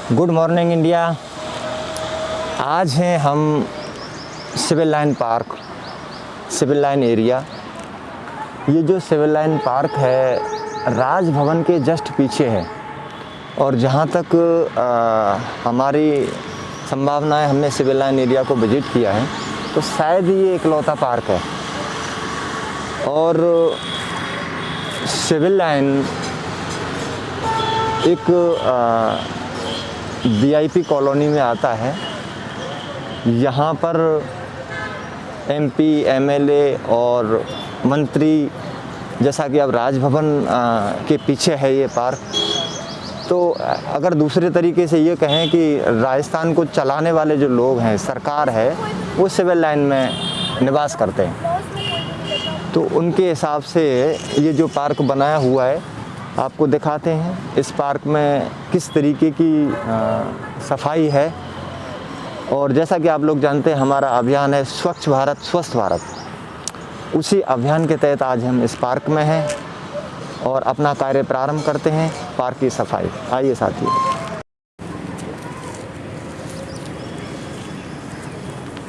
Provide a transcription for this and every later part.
Good morning India. आज हैं हम civil line park, civil line area. ये जो सिविल लाइन पार्क है राजभवन के जस्ट पीछे है और जहाँ तक हमारी संभावना है, हमने सिविल लाइन एरिया को विजिट किया है तो शायद ये इकलौता पार्क है। और सिविल लाइन एक वीआईपी कॉलोनी में आता है। यहाँ पर एमपी, एमएलए और मंत्री, जैसा कि अब राजभवन के पीछे है ये पार्क, तो अगर दूसरे तरीके से ये कहें कि राजस्थान को चलाने वाले जो लोग हैं, सरकार है, वो सिविल लाइन में निवास करते हैं। तो उनके हिसाब से ये जो पार्क बनाया हुआ है आपको दिखाते हैं। इस पार्क में किस तरीके की सफाई है। और जैसा कि आप लोग जानते हैं हमारा अभियान है स्वच्छ भारत स्वस्थ भारत, उसी अभियान के तहत आज हम इस पार्क में हैं और अपना कार्य प्रारंभ करते हैं, पार्क की सफाई। आइए साथियों।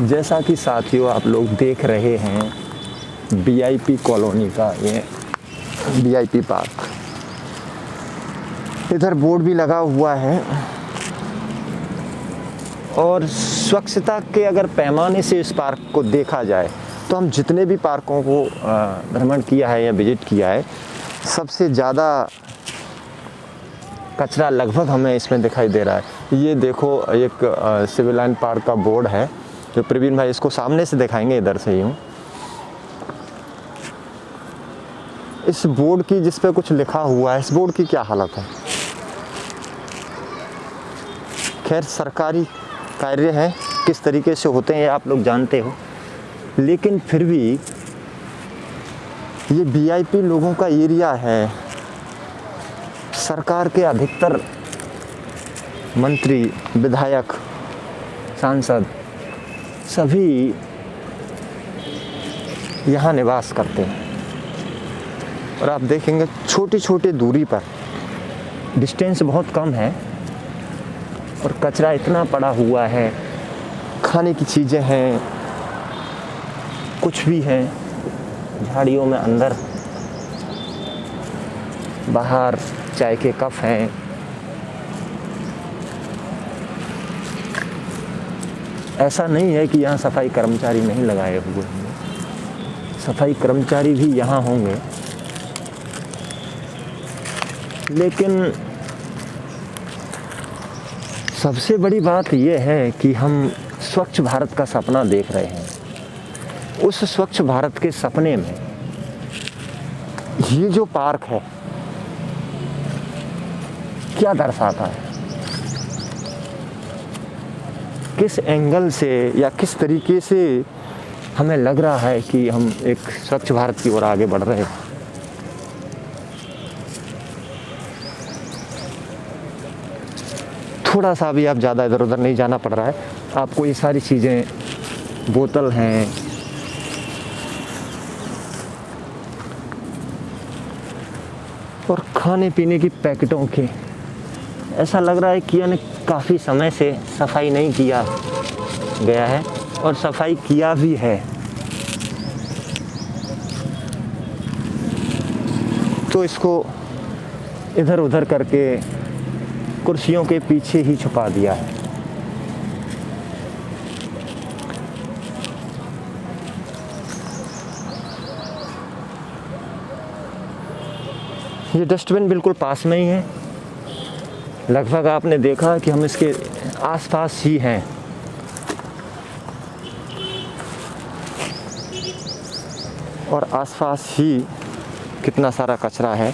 जैसा कि साथियों आप लोग देख रहे हैं वीआईपी कॉलोनी का ये वीआईपी पार्क, इधर बोर्ड भी लगा हुआ है। और स्वच्छता के अगर पैमाने से इस पार्क को देखा जाए तो हम जितने भी पार्कों को भ्रमण किया है या विजिट किया है, सबसे ज़्यादा कचरा लगभग हमें इसमें दिखाई दे रहा है। ये देखो एक सिविल लाइन पार्क का बोर्ड है, जो प्रवीण भाई इसको सामने से दिखाएंगे, इधर से यूँ। इस बोर्ड की जिस पे कुछ लिखा हुआ है, इस बोर्ड की क्या हालत है। खैर सरकारी कार्य हैं, किस तरीके से होते हैं आप लोग जानते हो, लेकिन फिर भी ये वीआईपी लोगों का एरिया है। सरकार के अधिकतर मंत्री, विधायक, सांसद सभी यहाँ निवास करते हैं। और आप देखेंगे छोटी छोटी दूरी पर, डिस्टेंस बहुत कम है और कचरा इतना पड़ा हुआ है, खाने की चीज़ें हैं, कुछ भी हैं, झाड़ियों में अंदर बाहर चाय के कप हैं। ऐसा नहीं है कि यहाँ सफाई कर्मचारी नहीं लगाए हुए होंगे, सफाई कर्मचारी भी यहाँ होंगे, लेकिन सबसे बड़ी बात यह है कि हम स्वच्छ भारत का सपना देख रहे हैं। उस स्वच्छ भारत के सपने में ये जो पार्क है क्या दर्शाता है, किस एंगल से या किस तरीके से हमें लग रहा है कि हम एक स्वच्छ भारत की ओर आगे बढ़ रहे हैं। थोड़ा सा भी आप ज़्यादा इधर उधर नहीं जाना पड़ रहा है आपको। ये सारी चीज़ें, बोतल हैं, और खाने पीने की पैकेटों के, ऐसा लग रहा है कि यानी काफ़ी समय से सफाई नहीं किया गया है, और सफाई किया भी है तो इसको इधर उधर करके कुर्सियों के पीछे ही छुपा दिया है। ये डस्टबिन बिल्कुल पास में ही है, लगभग आपने देखा कि हम इसके आसपास ही हैं। और आसपास ही कितना सारा कचरा है,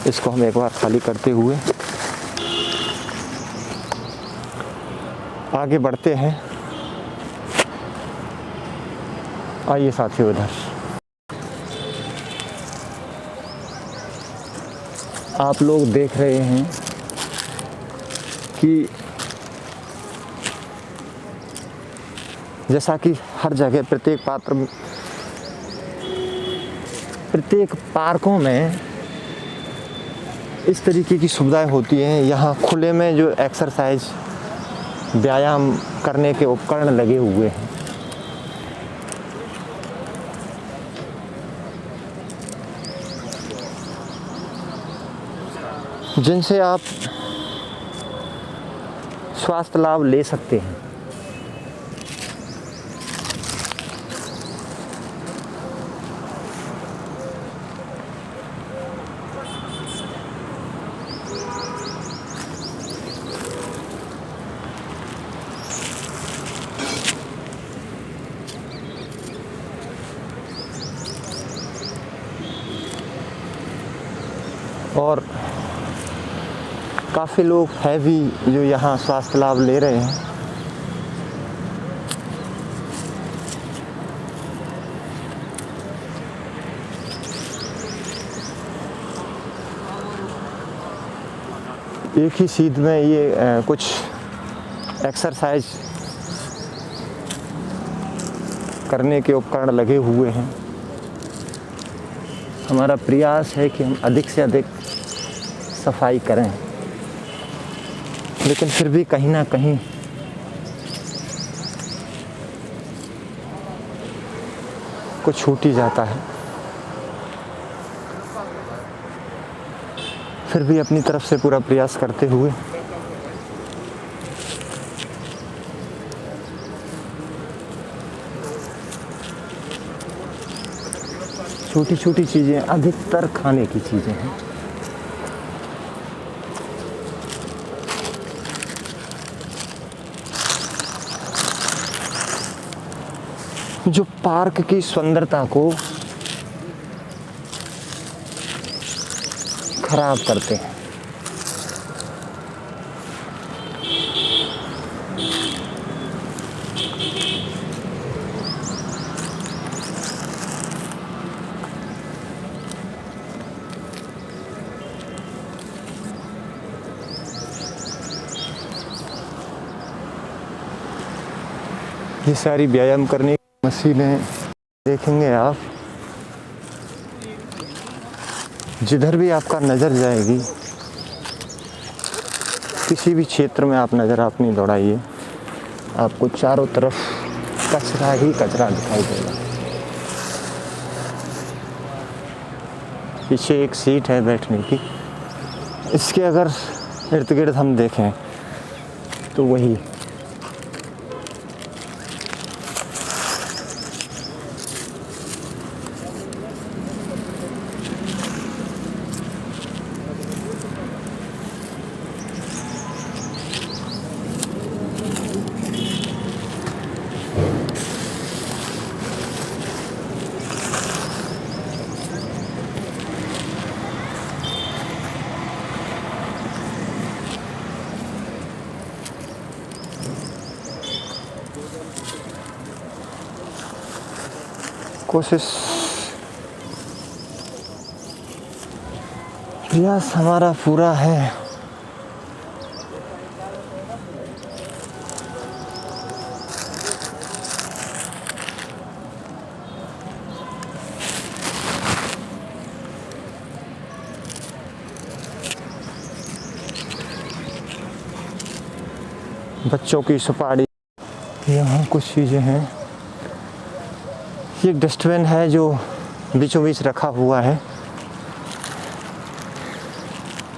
इसको हम एक बार खाली करते हुए आगे बढ़ते हैं। आइए साथियों, इधर आप लोग देख रहे हैं कि जैसा कि हर जगह प्रत्येक पार्कों में इस तरीके की सुविधाएं होती हैं। यहाँ खुले में जो एक्सरसाइज व्यायाम करने के उपकरण लगे हुए हैं, जिनसे आप स्वास्थ्य लाभ ले सकते हैं। और काफ़ी लोग हैं भी जो यहाँ स्वास्थ्य लाभ ले रहे हैं। एक ही सीध में ये कुछ एक्सरसाइज करने के उपकरण लगे हुए हैं। हमारा प्रयास है कि हम अधिक से अधिक सफाई करें, लेकिन फिर भी कहीं ना कहीं कुछ छूट ही जाता है। फिर भी अपनी तरफ से पूरा प्रयास करते हुए छोटी छोटी चीज़ें, अधिकतर खाने की चीज़ें हैं। जो पार्क की सुंदरता को खराब करते हैं। ये सारी व्यायाम करने की मशीनें देखेंगे आप, जिधर भी आपका नज़र जाएगी, किसी भी क्षेत्र में आप नज़र अपनी दौड़ाइए, आपको चारों तरफ कचरा ही कचरा दिखाई देगा। पीछे एक सीट है बैठने की, इसके अगर इर्द गिर्द हम देखें तो वही कोशिश, प्रयास हमारा पूरा है। बच्चों की सुपारी, यहाँ कुछ चीज़ें हैं। ये एक डस्टबिन है जो बीचों बीच रखा हुआ है।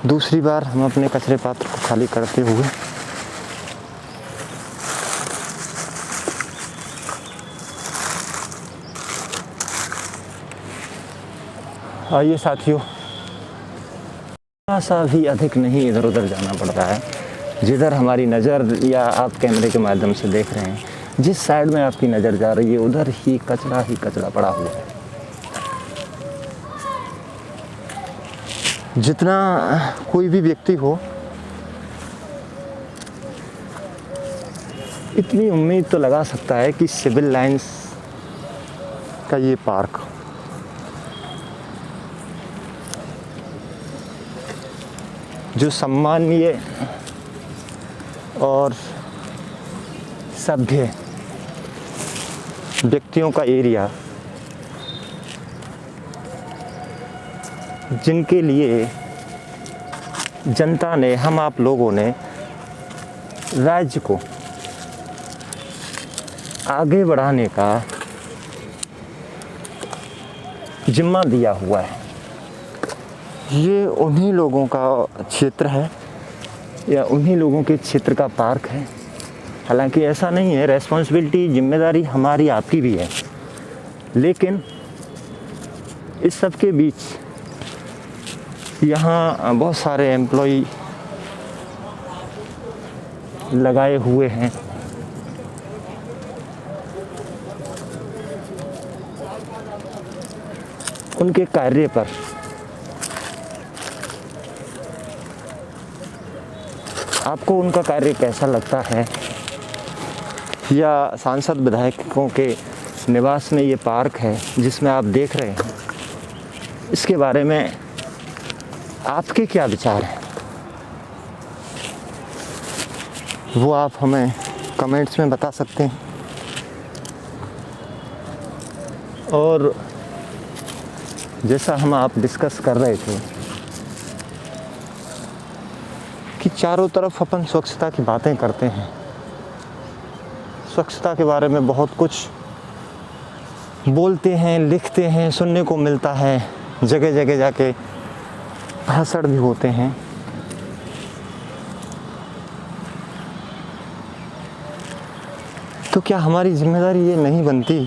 दूसरी बार हम अपने कचरे पात्र को खाली करते हुए आइए साथियों, थोड़ा सा भी अधिक नहीं इधर उधर जाना पड़ता है। जिधर हमारी नज़र या आप कैमरे के माध्यम से देख रहे हैं, जिस साइड में आपकी नज़र जा रही है, उधर ही कचरा पड़ा हुआ है। जितना कोई भी व्यक्ति हो, इतनी उम्मीद तो लगा सकता है कि सिविल लाइंस का ये पार्क जो सम्मानीय और सभ्य व्यक्तियों का एरिया, जिनके लिए जनता ने, हम आप लोगों ने राज्य को आगे बढ़ाने का जिम्मा दिया हुआ है। ये उन्हीं लोगों का क्षेत्र है या उन्हीं लोगों के क्षेत्र का पार्क है। हालांकि ऐसा नहीं है, रेस्पॉन्सिबिलिटी, जिम्मेदारी हमारी आपकी भी है, लेकिन इस सब के बीच यहाँ बहुत सारे एम्प्लॉई लगाए हुए हैं। उनके कार्य पर आपको उनका कार्य कैसा लगता है, या सांसद विधायकों के निवास में ये पार्क है जिसमें आप देख रहे हैं, इसके बारे में आपके क्या विचार हैं, वो आप हमें कमेंट्स में बता सकते हैं। और जैसा हम आप डिस्कस कर रहे थे कि चारों तरफ अपन स्वच्छता की बातें करते हैं, स्वच्छता के बारे में बहुत कुछ बोलते हैं, लिखते हैं, सुनने को मिलता है, जगह जगह जाके भाषण भी होते हैं। तो क्या हमारी जिम्मेदारी ये नहीं बनती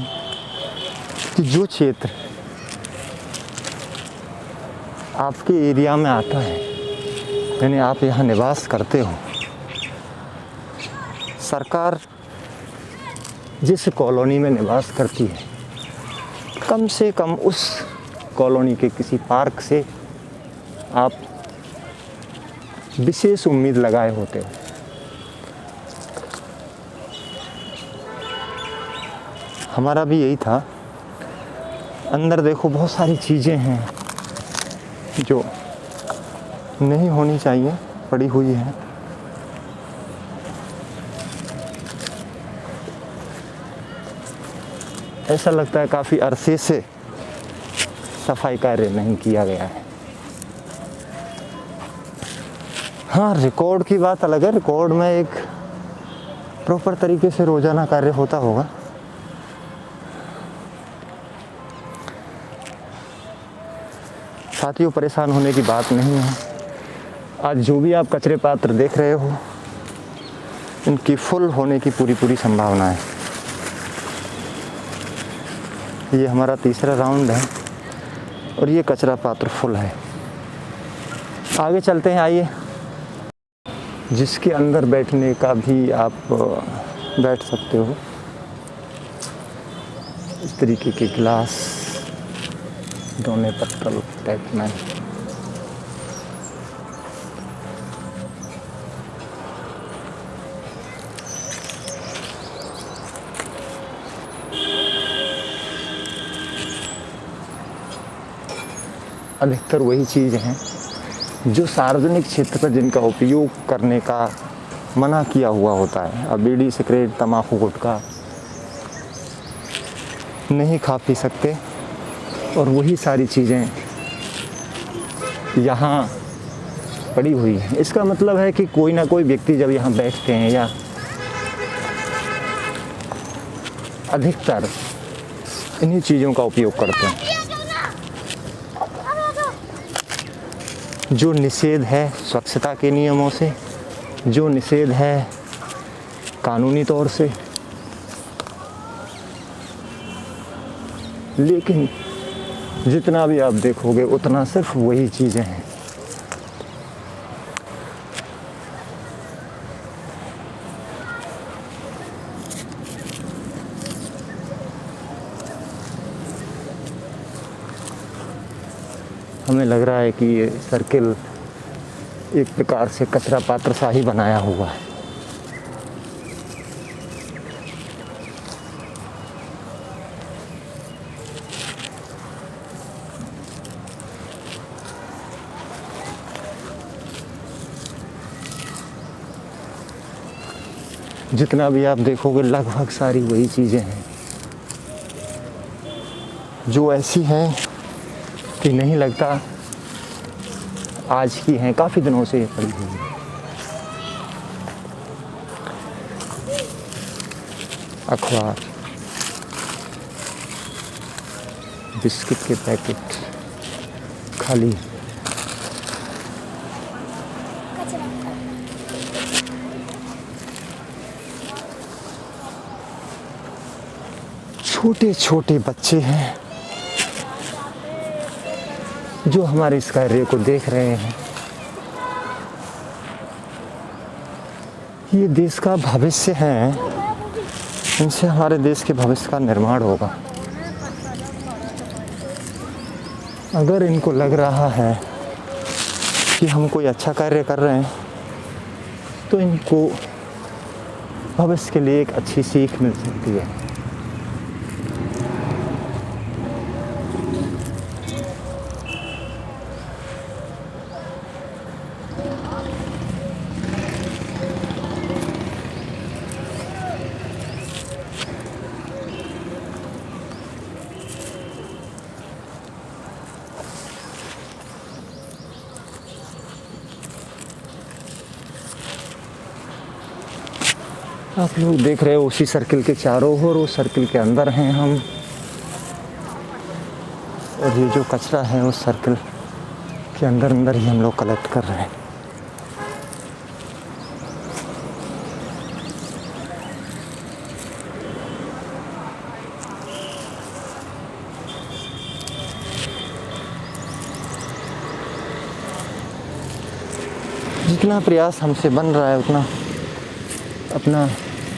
कि जो क्षेत्र आपके एरिया में आता है, यानी आप यहाँ निवास करते हो, सरकार जिस कॉलोनी में निवास करती है, कम से कम उस कॉलोनी के किसी पार्क से आप विशेष उम्मीद लगाए होते हो। हमारा भी यही था। अंदर देखो बहुत सारी चीज़ें हैं जो नहीं होनी चाहिए, पड़ी हुई है। ऐसा लगता है काफ़ी अरसे से सफाई कार्य नहीं किया गया है। हाँ, रिकॉर्ड की बात अलग है, रिकॉर्ड में एक प्रॉपर तरीके से रोज़ाना कार्य होता होगा। साथियों, परेशान होने की बात नहीं है। आज जो भी आप कचरे पात्र देख रहे हो, इनकी फुल होने की पूरी संभावना है। ये हमारा तीसरा राउंड है और ये कचरा पात्र फुल है। आगे चलते हैं, आइए। जिसके अंदर बैठने का भी आप बैठ सकते हो। इस तरीके के गिलास, दोने पत्तल टाइप में। अधिकतर वही चीज़ हैं जो सार्वजनिक क्षेत्र पर जिनका उपयोग करने का मना किया हुआ होता है। अब बीड़ी, सिगरेट, तम्बाकू, गुटखा नहीं खा पी सकते, और वही सारी चीज़ें यहाँ पड़ी हुई हैं। इसका मतलब है कि कोई ना कोई व्यक्ति जब यहाँ बैठते हैं, या अधिकतर इन्हीं चीज़ों का उपयोग करते हैं। जो निषेध है स्वच्छता के नियमों से, जो निषेध है कानूनी तौर से, लेकिन जितना भी आप देखोगे उतना सिर्फ वही चीज़ें हैं। हमें लग रहा है कि ये सर्किल एक प्रकार से कचरा पात्र सा ही बनाया हुआ है। जितना भी आप देखोगे लगभग सारी वही चीज़ें हैं जो ऐसी हैं कि नहीं लगता आज की हैं, काफ़ी दिनों से ये पड़ी हुई है। अखबार, बिस्किट के पैकेट खाली। छोटे छोटे बच्चे हैं जो हमारे इस कार्य को देख रहे हैं। ये देश का भविष्य है, इनसे हमारे देश के भविष्य का निर्माण होगा। अगर इनको लग रहा है कि हम कोई अच्छा कार्य कर रहे हैं तो इनको भविष्य के लिए एक अच्छी सीख मिल सकती है। आप लोग देख रहे हो उसी सर्किल के चारों ओर, उस सर्किल के अंदर हैं हम, और ये जो कचरा है उस सर्किल के अंदर अंदर ही हम लोग कलेक्ट कर रहे हैं। जितना प्रयास हमसे बन रहा है उतना अपना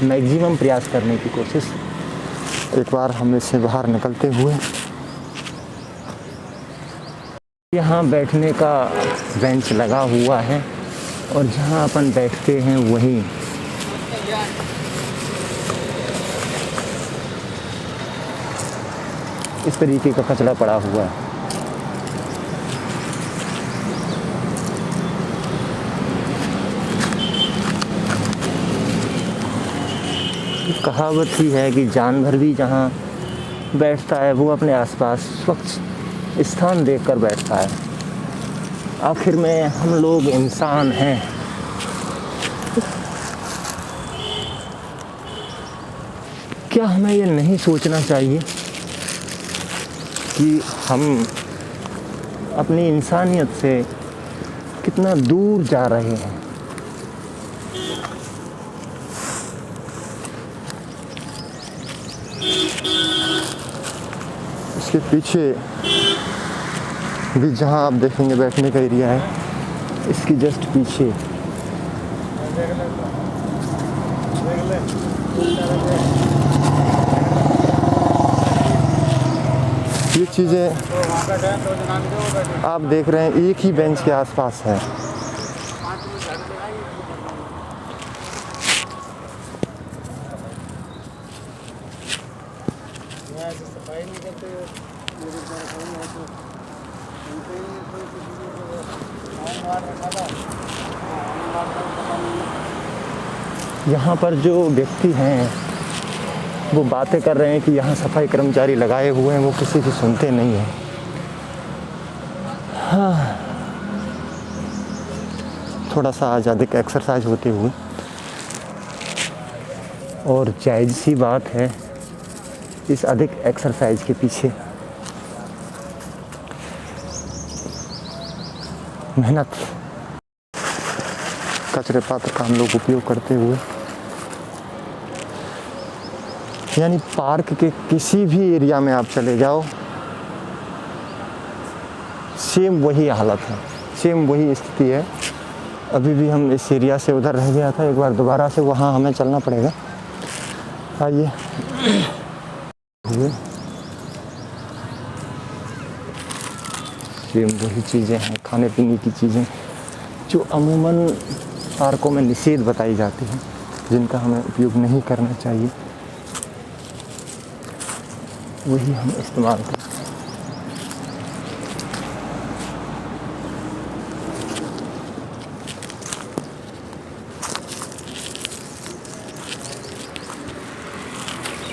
मैक्सिमम प्रयास करने की कोशिश। एक बार हम इससे बाहर निकलते हुए यहाँ बैठने का बेंच लगा हुआ है और जहाँ अपन बैठते हैं वहीं इस तरीके का कचरा पड़ा हुआ है। कहावत ही है कि जानवर भी जहाँ बैठता है वो अपने आसपास स्वच्छ स्थान देखकर बैठता है। आखिर में हम लोग इंसान हैं। क्या हमें ये नहीं सोचना चाहिए कि हम अपनी इंसानियत से कितना दूर जा रहे हैं? इसके पीछे भी जहाँ आप देखेंगे बैठने का एरिया है, इसकी जस्ट पीछे ये चीज़ें आप देख रहे हैं एक ही बेंच के आसपास है। यहाँ पर जो व्यक्ति हैं वो बातें कर रहे हैं कि यहाँ सफाई कर्मचारी लगाए हुए हैं, वो किसी की सुनते नहीं हैं। हाँ, थोड़ा सा आज अधिक एक्सरसाइज होते हुए, और जायज़ सी बात है इस अधिक एक्सरसाइज के पीछे मेहनत, कचरे पात्र का हम लोग उपयोग करते हुए, यानी पार्क के किसी भी एरिया में आप चले जाओ सेम वही हालत है, सेम वही स्थिति है। अभी भी हम इस एरिया से उधर रह गया था, एक बार दोबारा से वहाँ हमें चलना पड़ेगा। आइए हुए सेम वही चीज़ें हैं, खाने पीने की चीज़ें जो अमूमन पार्कों में निषेध बताई जाती हैं, जिनका हमें उपयोग नहीं करना चाहिए, वही हम इस्तेमाल करते हैं।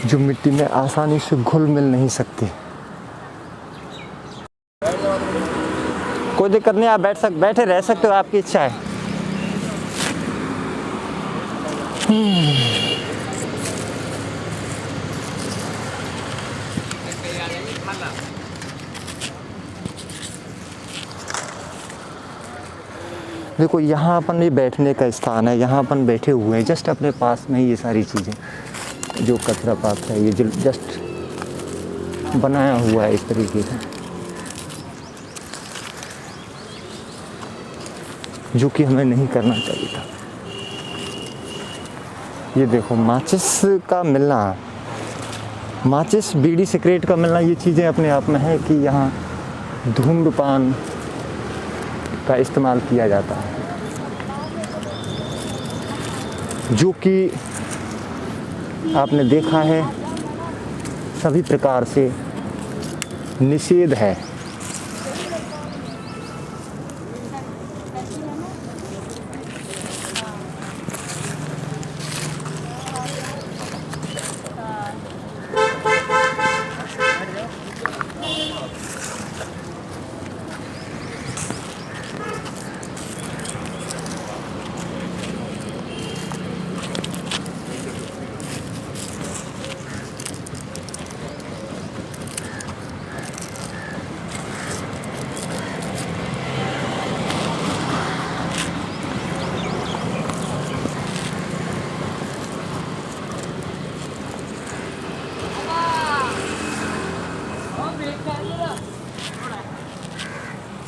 जो मिट्टी में आसानी से घुल मिल नहीं सकती। कोई दिक्कत नहीं, आप बैठे रह सकते हो, आपकी इच्छा है। देखो यहाँ अपन ये बैठने का स्थान है, यहाँ अपन बैठे हुए हैं, जस्ट अपने पास में ये सारी चीज़ें जो कचरा पात्र है ये जो जस्ट बनाया हुआ है इस तरीके से, जो कि हमें नहीं करना चाहिए था। ये देखो माचिस का मिलना, माचिस बीड़ी सिगरेट का मिलना, ये चीज़ें अपने आप में है कि यहाँ धूम्रपान का इस्तेमाल किया जाता है, जो कि आपने देखा है सभी प्रकार से निषेध है।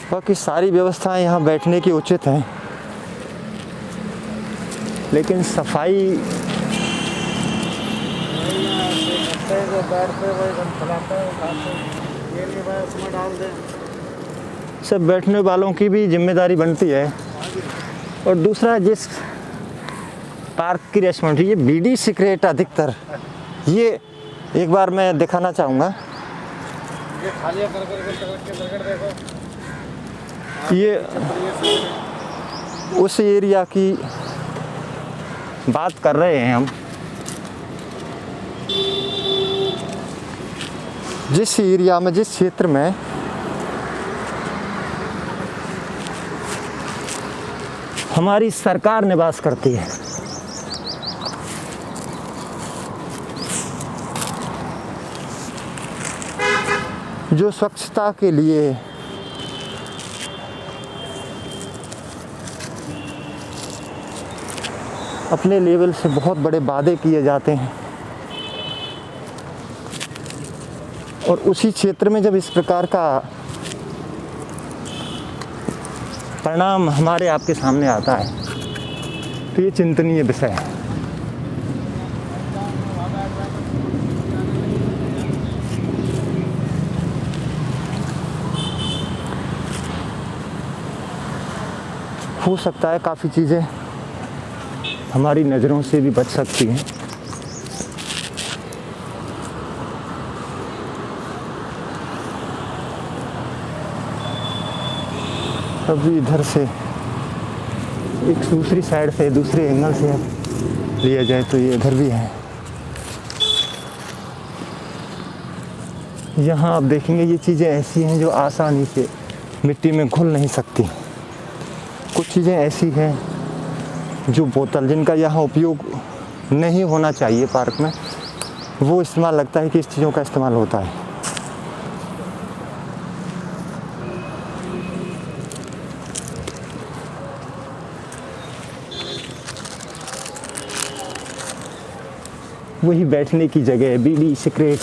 बाकी सारी व्यवस्थाएं यहाँ बैठने की उचित हैं, लेकिन सफाई सब बैठने वालों की भी जिम्मेदारी बनती है। और दूसरा, जिस पार्क की रेस्टोरेंट, ये बीड़ी सिगरेट अधिकतर, ये एक बार मैं दिखाना चाहूँगा। ये उस एरिया की बात कर रहे हैं हम, जिस एरिया में, जिस क्षेत्र में हमारी सरकार निवास करती है। जो स्वच्छता के लिए अपने लेवल से बहुत बड़े वादे किए जाते हैं, और उसी क्षेत्र में जब इस प्रकार का परिणाम हमारे आपके सामने आता है तो ये चिंतनीय विषय है। हो सकता है काफ़ी चीज़ें हमारी नज़रों से भी बच सकती हैं। अभी इधर से एक दूसरी साइड से, दूसरे एंगल से लिया जाए तो ये इधर भी है। यहाँ आप देखेंगे ये चीज़ें ऐसी हैं जो आसानी से मिट्टी में घुल नहीं सकती। कुछ चीज़ें ऐसी हैं जो बोतल, जिनका यहाँ उपयोग नहीं होना चाहिए पार्क में, वो इस्तेमाल लगता है कि इस चीज़ों का इस्तेमाल होता है। वही बैठने की जगह है, बीड़ी सिगरेट,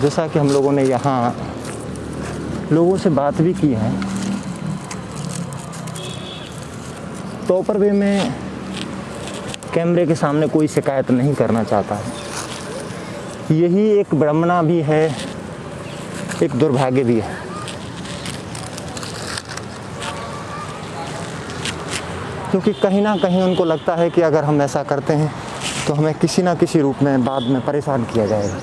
जैसा कि हम लोगों ने यहाँ लोगों से बात भी की है। टॉपर वे में कैमरे के सामने कोई शिकायत नहीं करना चाहता है। यही एक विडंबना भी है, एक दुर्भाग्य भी है। क्योंकि कहीं ना कहीं उनको लगता है कि अगर हम ऐसा करते हैं तो हमें किसी ना किसी रूप में बाद में परेशान किया जाएगा।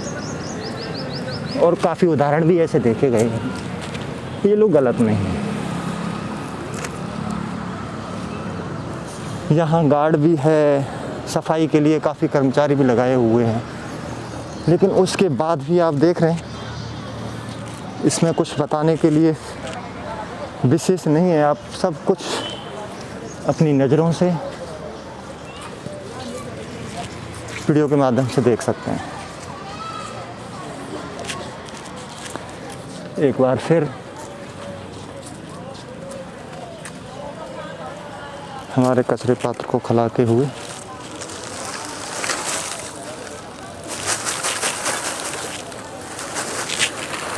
और काफ़ी उदाहरण भी ऐसे देखे गए हैं। ये लोग गलत नहीं हैं। यहाँ गार्ड भी है, सफाई के लिए काफ़ी कर्मचारी भी लगाए हुए हैं, लेकिन उसके बाद भी आप देख रहे हैं इसमें कुछ बताने के लिए विशेष नहीं है। आप सब कुछ अपनी नज़रों से वीडियो के माध्यम से देख सकते हैं। एक बार फिर हमारे कचरे पात्र को खिलाते हुए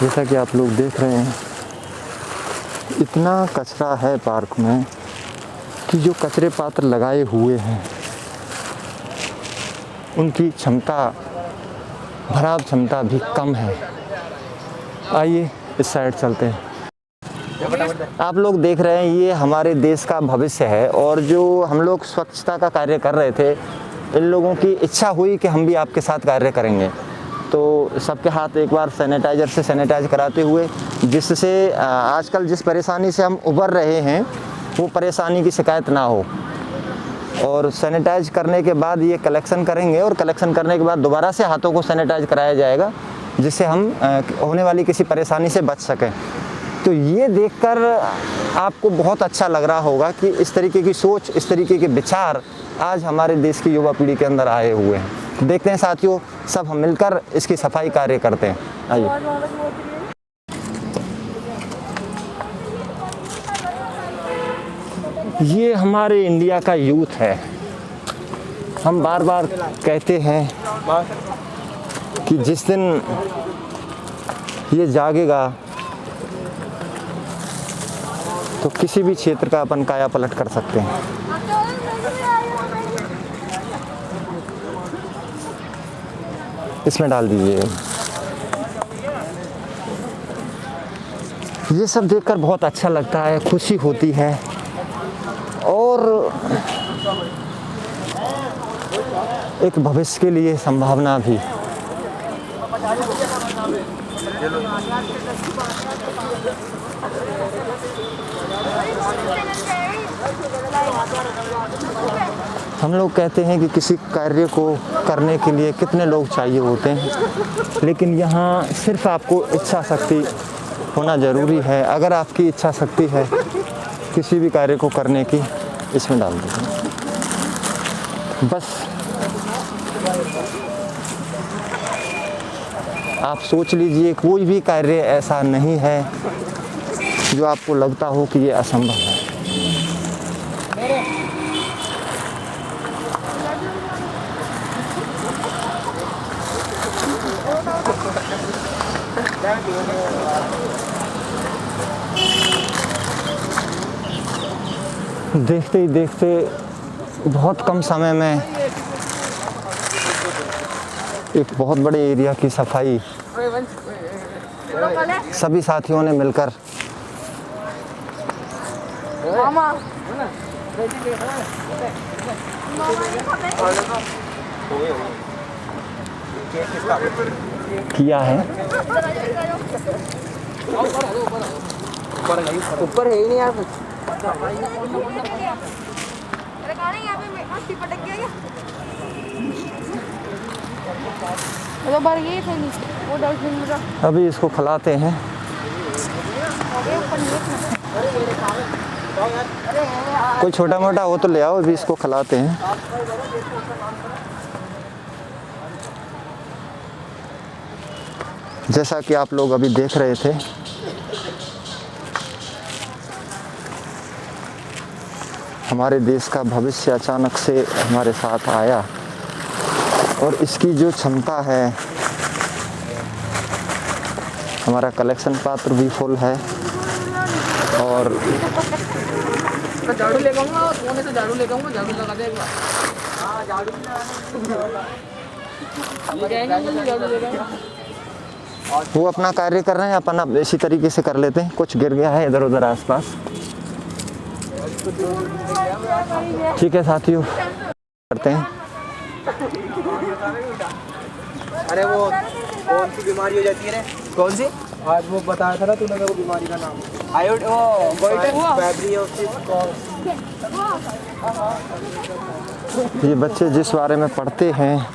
जैसा कि आप लोग देख रहे हैं, इतना कचरा है पार्क में कि जो कचरे पात्र लगाए हुए हैं उनकी क्षमता, भराव क्षमता भी कम है। आइए इस साइड चलते हैं। आप लोग देख रहे हैं ये हमारे देश का भविष्य है और जो हम लोग स्वच्छता का कार्य कर रहे थे, इन लोगों की इच्छा हुई कि हम भी आपके साथ कार्य करेंगे, तो सबके हाथ एक बार सैनिटाइज़र से सैनिटाइज कराते हुए, जिससे आजकल जिस परेशानी से हम उबर रहे हैं वो परेशानी की शिकायत ना हो। और सैनिटाइज करने के बाद ये कलेक्शन करेंगे और कलेक्शन करने के बाद दोबारा से हाथों को सैनिटाइज कराया जाएगा, जिससे हम होने वाली किसी परेशानी से बच सकें। तो ये देखकर आपको बहुत अच्छा लग रहा होगा कि इस तरीके की सोच, इस तरीके के विचार आज हमारे देश की युवा पीढ़ी के अंदर आए हुए हैं। तो देखते हैं साथियों, सब हम मिलकर इसकी सफाई कार्य करते हैं। आइए। ये हमारे इंडिया का यूथ है। हम बार बार कहते हैं कि जिस दिन ये जागेगा तो किसी भी क्षेत्र का अपन काया पलट कर सकते हैं। इसमें डाल दीजिए। ये सब देखकर बहुत अच्छा लगता है, खुशी होती है और एक भविष्य के लिए संभावना भी। हम लोग कहते हैं कि किसी कार्य को करने के लिए कितने लोग चाहिए होते हैं, लेकिन यहाँ सिर्फ आपको इच्छा शक्ति होना ज़रूरी है। अगर आपकी इच्छा शक्ति है किसी भी कार्य को करने की, इसमें डाल दीजिए बस। आप सोच लीजिए, कोई भी कार्य ऐसा नहीं है जो आपको लगता हो कि ये असंभव है। देखते ही देखते बहुत कम समय में एक बहुत बड़े एरिया की सफाई सभी साथियों ने मिलकर किया है। ऊपर है ही नहीं यार कुछ। अभी इसको खिलाते हैं। कोई छोटा मोटा हो तो ले आओ, अभी इसको खिलाते हैं। जैसा कि आप लोग अभी देख रहे थे, हमारे देश का भविष्य अचानक से हमारे साथ आया और इसकी जो क्षमता है, हमारा कलेक्शन पात्र भी फुल है और झाड़ू ले जाऊंगा, कोने से झाड़ू ले जाऊंगा, झाड़ू लगा दे एक बार। हां झाड़ू वो अपना कार्य कर रहे हैं, अपन अब इसी तरीके से कर लेते हैं। कुछ गिर गया है इधर उधर आसपास। ठीक है साथियों, करते हैं। अरे वो कौन सी बीमारी हो जाती है रे? कौन सी? आज वो बताया था ना तूने, वो बीमारी का नाम आयोड, वो ये बच्चे जिस बारे में पढ़ते हैं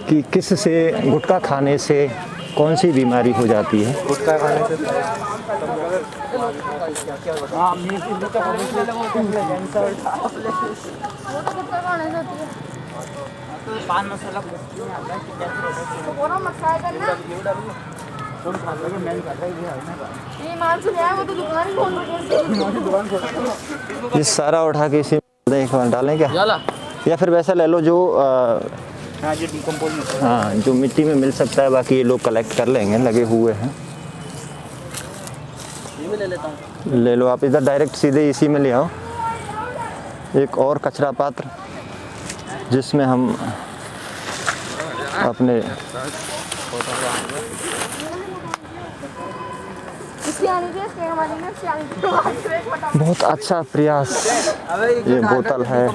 कि किस से गुटखा खाने से कौन सी बीमारी हो जाती है। गुटखा खाने से पान मसाला ईमान से आया वो तो दुकान खोल ये सारा उठा के इसी में एक बार डालें क्या, या फिर वैसा ले लो जो हाँ जो डिकम्पोज में हाँ जो मिट्टी में मिल सकता है, बाकी ये लोग कलेक्ट कर लेंगे, लगे हुए हैं। ये भी ले लेता हूँ। ले लो आप, इधर डायरेक्ट सीधे इसी में ले आओ। एक और कचरा पात्र जिसमें हम अपने बहुत अच्छा प्रयास, ये बोतल है,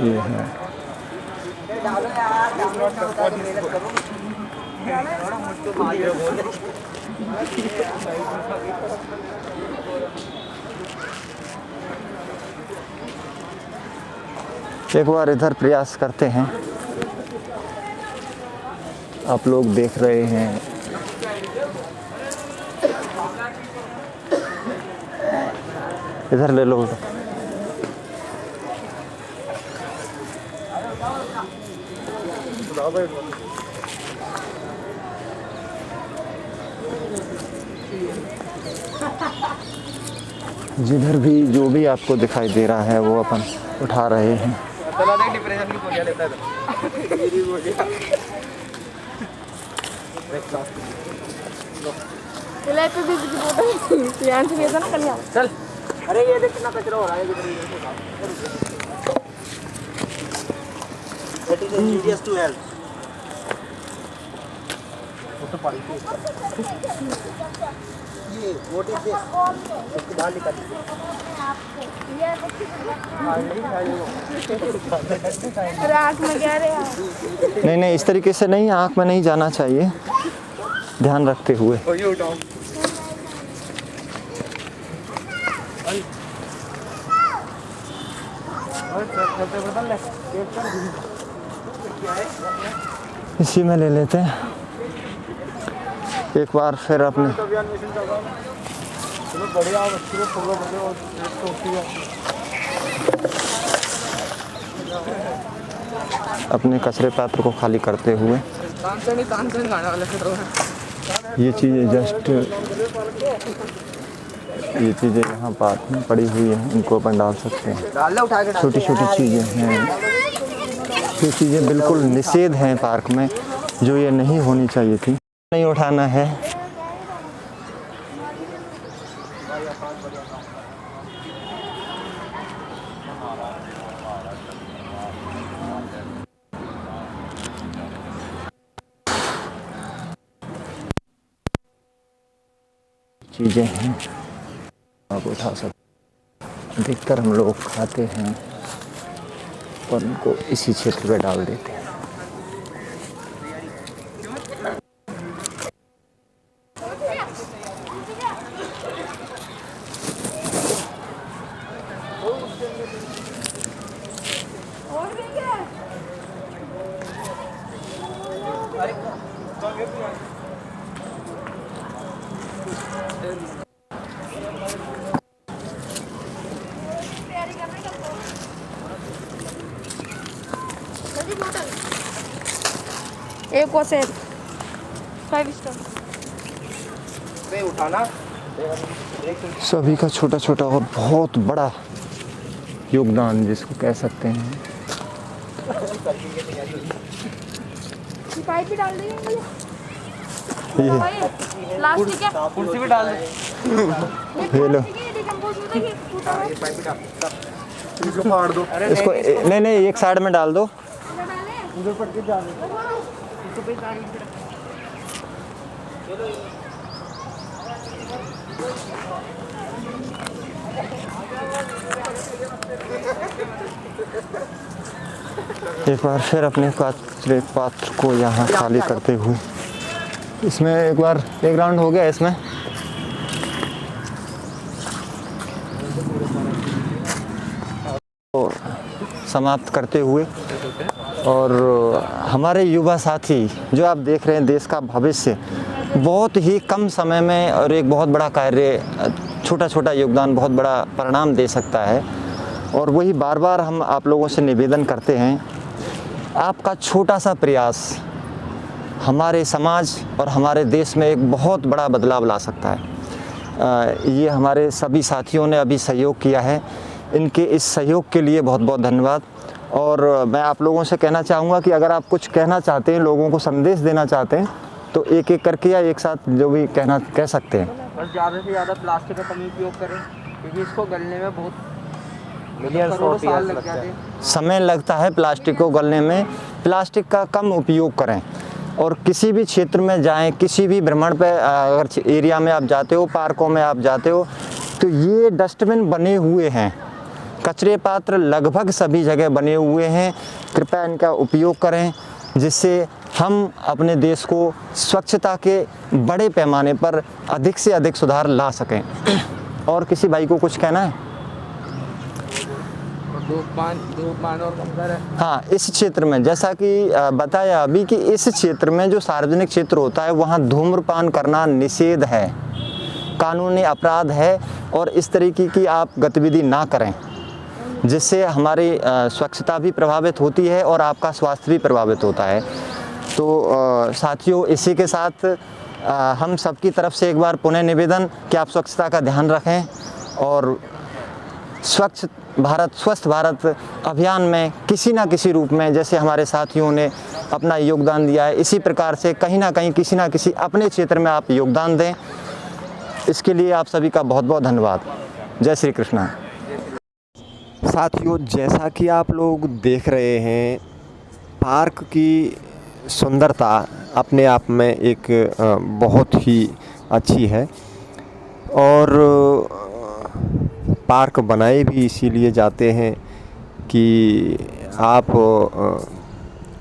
ये है। एक बार इधर प्रयास करते हैं, आप लोग देख रहे हैं। इधर ले लो। जिधर भी जो भी आपको दिखाई दे रहा है वो अपन उठा रहे हैं। डिप्रेशन की गोलियां लेता है चल। अरे ये देख कितना कचरा हो रहा है। That is injurious to health. ये what is this? इसको बाहर निकाल दीजिए। आँख में क्या रहे हैं? नहीं नहीं, इस तरीके से नहीं, आँख में नहीं जाना चाहिए, ध्यान रखते हुए। इसी में ले लेते हैं एक बार फिर अपने अपने कचरे पात्र को खाली करते हुए ये चीज़ें जस्ट ये चीज़ें यहाँ पार्क में पड़ी हुई हैं, इनको अपन डाल सकते हैं। छोटी छोटी चीज़ें हैं, ये चीज़ें बिल्कुल निषेध हैं पार्क में, जो ये नहीं होनी चाहिए थी। नहीं उठाना है। चीज़ें हैं आप उठा सकते। अधिकतर हम लोग खाते हैं और उनको इसी क्षेत्र में डाल देते हैं। एक और से 5 स्टार उठाना। सभी का छोटा छोटा और बहुत बड़ा योगदान जिसको कह सकते हैं। पाइप भी डाल देंगे ये प्लास्टिक है, कुर्सी भी डाल दे। ये लो, इसको फाड़ दो। इसको नहीं नहीं एक साइड में डाल दो। उधर पट के जा दे। एक बार फिर अपने कचरे पात्र को यहाँ खाली करते हुए, इसमें एक बार एक राउंड हो गया इसमें। तो समाप्त करते हुए, और हमारे युवा साथी जो आप देख रहे हैं, देश का भविष्य, बहुत ही कम समय में और एक बहुत बड़ा कार्य, छोटा छोटा योगदान बहुत बड़ा परिणाम दे सकता है। और वही बार बार हम आप लोगों से निवेदन करते हैं, आपका छोटा सा प्रयास हमारे समाज और हमारे देश में एक बहुत बड़ा बदलाव ला सकता है। ये हमारे सभी साथियों ने अभी सहयोग किया है, इनके इस सहयोग के लिए बहुत बहुत धन्यवाद। और मैं आप लोगों से कहना चाहूँगा कि अगर आप कुछ कहना चाहते हैं, लोगों को संदेश देना चाहते हैं, तो एक एक करके या एक साथ जो भी कह सकते हैं। बस ज़्यादा से ज़्यादा प्लास्टिक का कम उपयोग करें, क्योंकि इसको गलने में बहुत करोड़ों साल लग जाते हैं, समय लगता है प्लास्टिक को गलने में। प्लास्टिक का कम उपयोग करें और किसी भी क्षेत्र में जाएं, किसी भी भ्रमण पे अगर एरिया में आप जाते हो, पार्कों में आप जाते हो, तो ये डस्टबिन बने हुए हैं, कचरे पात्र लगभग सभी जगह बने हुए हैं। कृपया इनका उपयोग करें, जिससे हम अपने देश को स्वच्छता के बड़े पैमाने पर अधिक से अधिक सुधार ला सकें। और किसी भाई को कुछ कहना है? धूमपान और कम करें। हाँ, इस क्षेत्र में जैसा कि बताया अभी कि इस क्षेत्र में जो सार्वजनिक क्षेत्र होता है वहाँ धूम्रपान करना निषेध है, कानूनी अपराध है, और इस तरीके की आप गतिविधि ना करें, जिससे हमारी स्वच्छता भी प्रभावित होती है और आपका स्वास्थ्य भी प्रभावित होता है। तो साथियों, इसी के साथ हम सबकी तरफ से एक बार पुनः निवेदन कि आप स्वच्छता का ध्यान रखें और स्वस्थ भारत अभियान में किसी न किसी रूप में, जैसे हमारे साथियों ने अपना योगदान दिया है, इसी प्रकार से कहीं ना कहीं किसी न किसी अपने क्षेत्र में आप योगदान दें। इसके लिए आप सभी का बहुत बहुत धन्यवाद। जय श्री कृष्णा। साथियों, जैसा कि आप लोग देख रहे हैं, पार्क की सुंदरता अपने आप में एक बहुत ही अच्छी है, और पार्क बनाए भी इसीलिए जाते हैं कि आप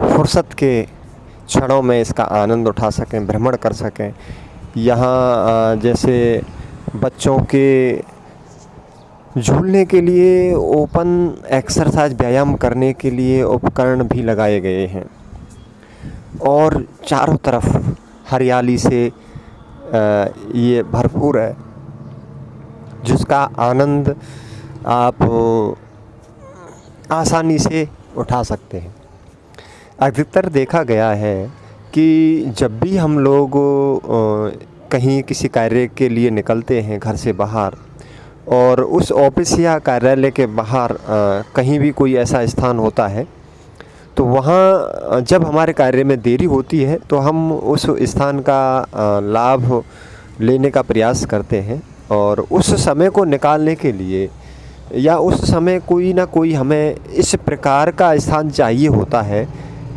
फुर्सत के क्षणों में इसका आनंद उठा सकें, भ्रमण कर सकें। यहाँ जैसे बच्चों के झूलने के लिए, ओपन एक्सरसाइज व्यायाम करने के लिए उपकरण भी लगाए गए हैं, और चारों तरफ हरियाली से ये भरपूर है, जिसका आनंद आप आसानी से उठा सकते हैं। अधिकतर देखा गया है कि जब भी हम लोग कहीं किसी कार्य के लिए निकलते हैं घर से बाहर, और उस ऑफिस या कार्यालय के बाहर कहीं भी कोई ऐसा स्थान होता है, तो वहाँ जब हमारे कार्य में देरी होती है तो हम उस स्थान का लाभ लेने का प्रयास करते हैं, और उस समय को निकालने के लिए या उस समय कोई ना कोई हमें इस प्रकार का स्थान चाहिए होता है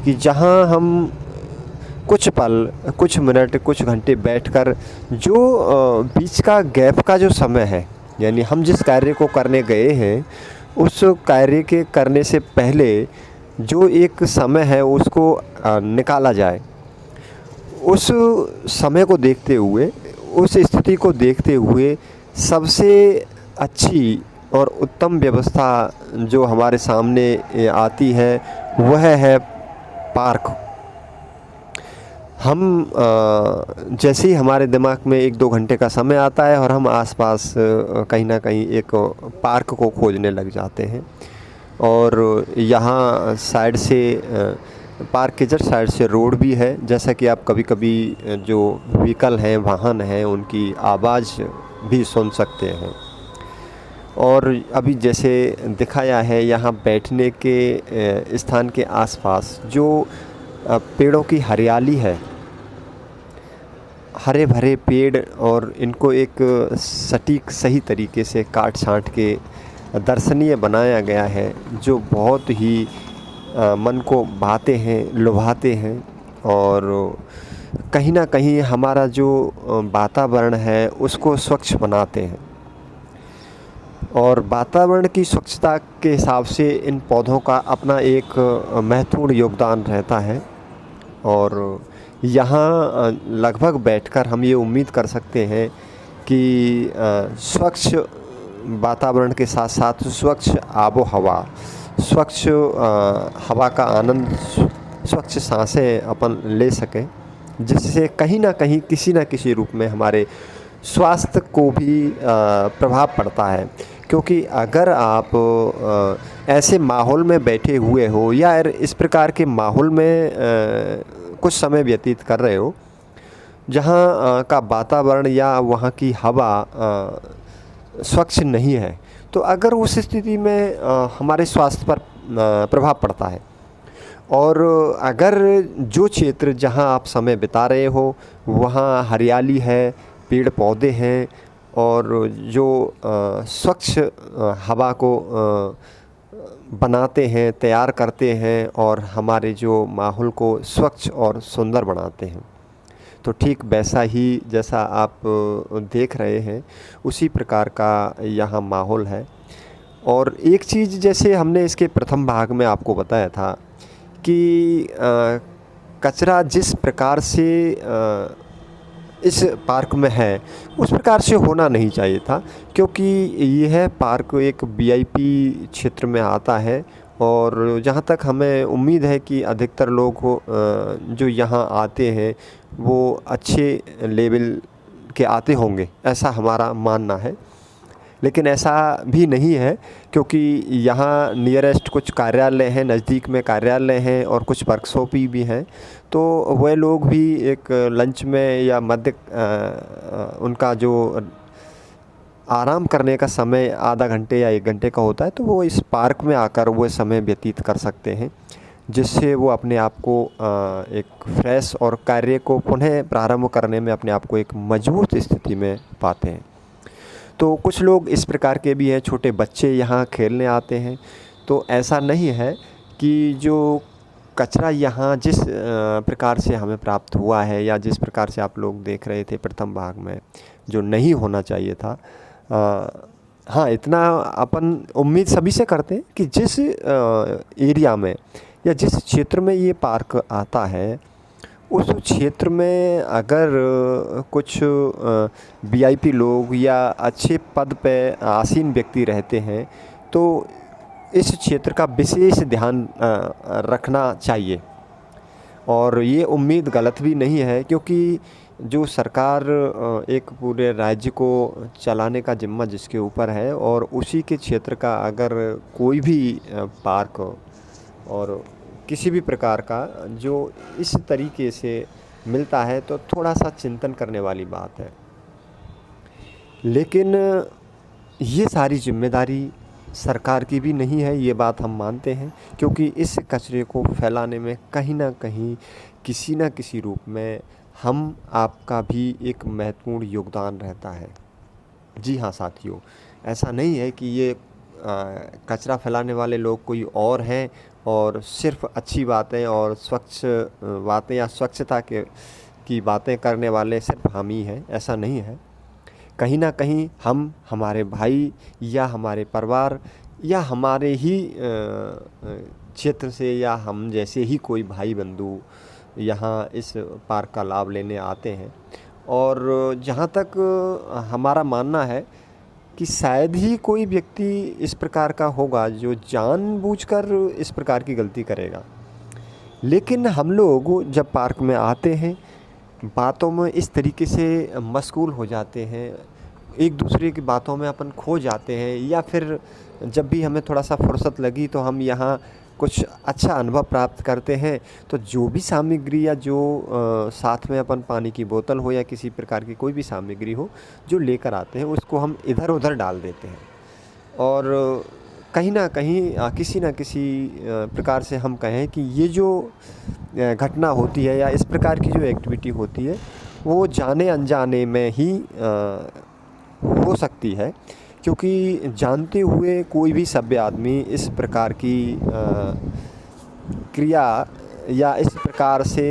कि जहाँ हम कुछ पल, कुछ मिनट, कुछ घंटे बैठकर जो बीच का गैप का जो समय है, यानी हम जिस कार्य को करने गए हैं उस कार्य के करने से पहले जो एक समय है उसको निकाला जाए। उस समय को देखते हुए, उस स्थिति को देखते हुए सबसे अच्छी और उत्तम व्यवस्था जो हमारे सामने आती है वह है पार्क। हम जैसे ही हमारे दिमाग में 1-2 घंटे का समय आता है और हम आसपास कहीं ना कहीं एक पार्क को खोजने लग जाते हैं, और यहाँ साइड से पार्क के जस्ट साइड से रोड भी है, जैसा कि आप कभी कभी जो व्हीकल हैं, वाहन हैं, उनकी आवाज़ भी सुन सकते हैं। और अभी जैसे दिखाया है, यहाँ बैठने के स्थान के आसपास जो पेड़ों की हरियाली है, हरे भरे पेड़, और इनको एक सटीक सही तरीके से काट छांट के दर्शनीय बनाया गया है, जो बहुत ही मन को भाते हैं, लुभाते हैं, और कहीं ना कहीं हमारा जो वातावरण है उसको स्वच्छ बनाते हैं। और वातावरण की स्वच्छता के हिसाब से इन पौधों का अपना एक महत्वपूर्ण योगदान रहता है, और यहाँ लगभग बैठकर हम ये उम्मीद कर सकते हैं कि स्वच्छ वातावरण के साथ साथ स्वच्छ आबो हवा, स्वच्छ हवा का आनंद, स्वच्छ सांसें अपन ले सकें, जिससे कहीं ना कहीं किसी न किसी रूप में हमारे स्वास्थ्य को भी प्रभाव पड़ता है। क्योंकि अगर आप ऐसे माहौल में बैठे हुए हो या इस प्रकार के माहौल में कुछ समय व्यतीत कर रहे हो, जहाँ का वातावरण या वहाँ की हवा स्वच्छ नहीं है, तो अगर उस स्थिति में हमारे स्वास्थ्य पर प्रभाव पड़ता है। और अगर जो क्षेत्र जहाँ आप समय बिता रहे हो वहाँ हरियाली है, पेड़ पौधे हैं और जो स्वच्छ हवा को बनाते हैं, तैयार करते हैं और हमारे जो माहौल को स्वच्छ और सुंदर बनाते हैं, तो ठीक वैसा ही जैसा आप देख रहे हैं उसी प्रकार का यहाँ माहौल है। और एक चीज़ जैसे हमने इसके प्रथम भाग में आपको बताया था कि कचरा जिस प्रकार से इस पार्क में है उस प्रकार से होना नहीं चाहिए था, क्योंकि यह पार्क एक वीआईपी क्षेत्र में आता है और जहाँ तक हमें उम्मीद है कि अधिकतर लोग जो यहाँ आते हैं वो अच्छे लेवल के आते होंगे, ऐसा हमारा मानना है। लेकिन ऐसा भी नहीं है, क्योंकि यहाँ नियरेस्ट कुछ कार्यालय हैं, नज़दीक में कार्यालय हैं और कुछ वर्कशॉप भी हैं, तो वह लोग भी एक लंच में या मध्य उनका जो आराम करने का समय आधा घंटे या 1 घंटे का होता है, तो वो इस पार्क में आकर वो समय व्यतीत कर सकते हैं, जिससे वो अपने आप को एक फ्रेश और कार्य को पुनः प्रारंभ करने में अपने आप को एक मजबूत स्थिति में पाते हैं। तो कुछ लोग इस प्रकार के भी हैं, छोटे बच्चे यहाँ खेलने आते हैं। तो ऐसा नहीं है कि जो कचरा यहाँ जिस प्रकार से हमें प्राप्त हुआ है या जिस प्रकार से आप लोग देख रहे थे प्रथम भाग में, जो नहीं होना चाहिए था, हाँ इतना अपन उम्मीद सभी से करते हैं कि जिस एरिया में या जिस क्षेत्र में ये पार्क आता है उस क्षेत्र में अगर कुछ वीआईपी लोग या अच्छे पद पे आसीन व्यक्ति रहते हैं तो इस क्षेत्र का विशेष ध्यान रखना चाहिए। और ये उम्मीद गलत भी नहीं है, क्योंकि जो सरकार एक पूरे राज्य को चलाने का जिम्मा जिसके ऊपर है और उसी के क्षेत्र का अगर कोई भी पार्क और किसी भी प्रकार का जो इस तरीके से मिलता है तो थोड़ा सा चिंतन करने वाली बात है। लेकिन ये सारी जिम्मेदारी सरकार की भी नहीं है, ये बात हम मानते हैं, क्योंकि इस कचरे को फैलाने में कहीं ना कहीं किसी न किसी रूप में हम आपका भी एक महत्वपूर्ण योगदान रहता है। जी हाँ साथियों, ऐसा नहीं है कि ये कचरा फैलाने वाले लोग कोई और हैं और सिर्फ अच्छी बातें और स्वच्छ बातें या स्वच्छता की बातें करने वाले सिर्फ हम ही हैं, ऐसा नहीं है। कहीं ना कहीं हम हमारे भाई या हमारे परिवार या हमारे ही क्षेत्र से या हम जैसे ही कोई भाई बंधु यहाँ इस पार्क का लाभ लेने आते हैं। और जहाँ तक हमारा मानना है कि शायद ही कोई व्यक्ति इस प्रकार का होगा जो जानबूझकर इस प्रकार की गलती करेगा। लेकिन हम लोग जब पार्क में आते हैं बातों में इस तरीके से मशगूल हो जाते हैं, एक दूसरे की बातों में अपन खो जाते हैं, या फिर जब भी हमें थोड़ा सा फुर्सत लगी तो हम यहाँ कुछ अच्छा अनुभव प्राप्त करते हैं, तो जो भी सामग्री या जो साथ में अपन पानी की बोतल हो या किसी प्रकार की कोई भी सामग्री हो जो लेकर आते हैं उसको हम इधर उधर डाल देते हैं। और कहीं ना कहीं किसी न किसी प्रकार से हम कहें कि ये जो घटना होती है या इस प्रकार की जो एक्टिविटी होती है वो जाने अनजाने में ही हो सकती है, क्योंकि जानते हुए कोई भी सभ्य आदमी इस प्रकार की क्रिया या इस प्रकार से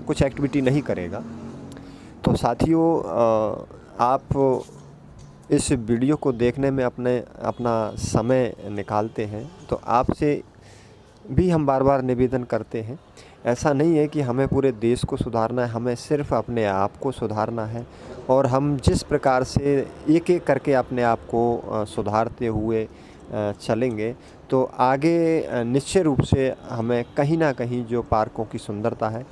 कुछ एक्टिविटी नहीं करेगा। तो साथियों, आप इस वीडियो को देखने में अपना समय निकालते हैं, तो आपसे भी हम बार बार निवेदन करते हैं, ऐसा नहीं है कि हमें पूरे देश को सुधारना है, हमें सिर्फ अपने आप को सुधारना है। और हम जिस प्रकार से एक एक करके अपने आप को सुधारते हुए चलेंगे तो आगे निश्चय रूप से हमें कहीं ना कहीं जो पार्कों की सुंदरता है,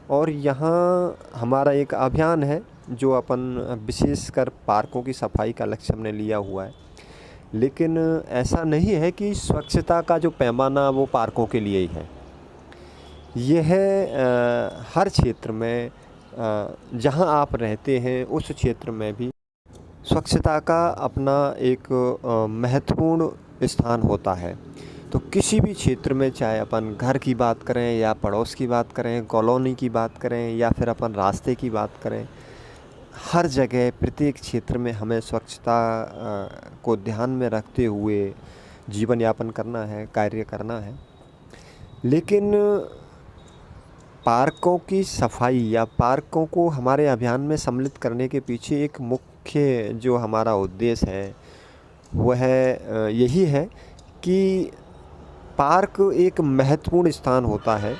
और यहाँ हमारा एक अभियान है जो अपन विशेषकर पार्कों की सफाई का लक्ष्य हमने लिया हुआ है। लेकिन ऐसा नहीं है कि स्वच्छता का जो पैमाना वो पार्कों के लिए ही है। यह हर क्षेत्र में जहाँ आप रहते हैं उस क्षेत्र में भी स्वच्छता का अपना एक महत्वपूर्ण स्थान होता है। तो किसी भी क्षेत्र में, चाहे अपन घर की बात करें या पड़ोस की बात करें, कॉलोनी की बात करें या फिर अपन रास्ते की बात करें, हर जगह प्रत्येक क्षेत्र में हमें स्वच्छता को ध्यान में रखते हुए जीवन यापन करना है, कार्य करना है। लेकिन पार्कों की सफाई या पार्कों को हमारे अभियान में सम्मिलित करने के पीछे एक मुख्य जो हमारा उद्देश्य है वह यही है कि पार्क एक महत्वपूर्ण स्थान होता है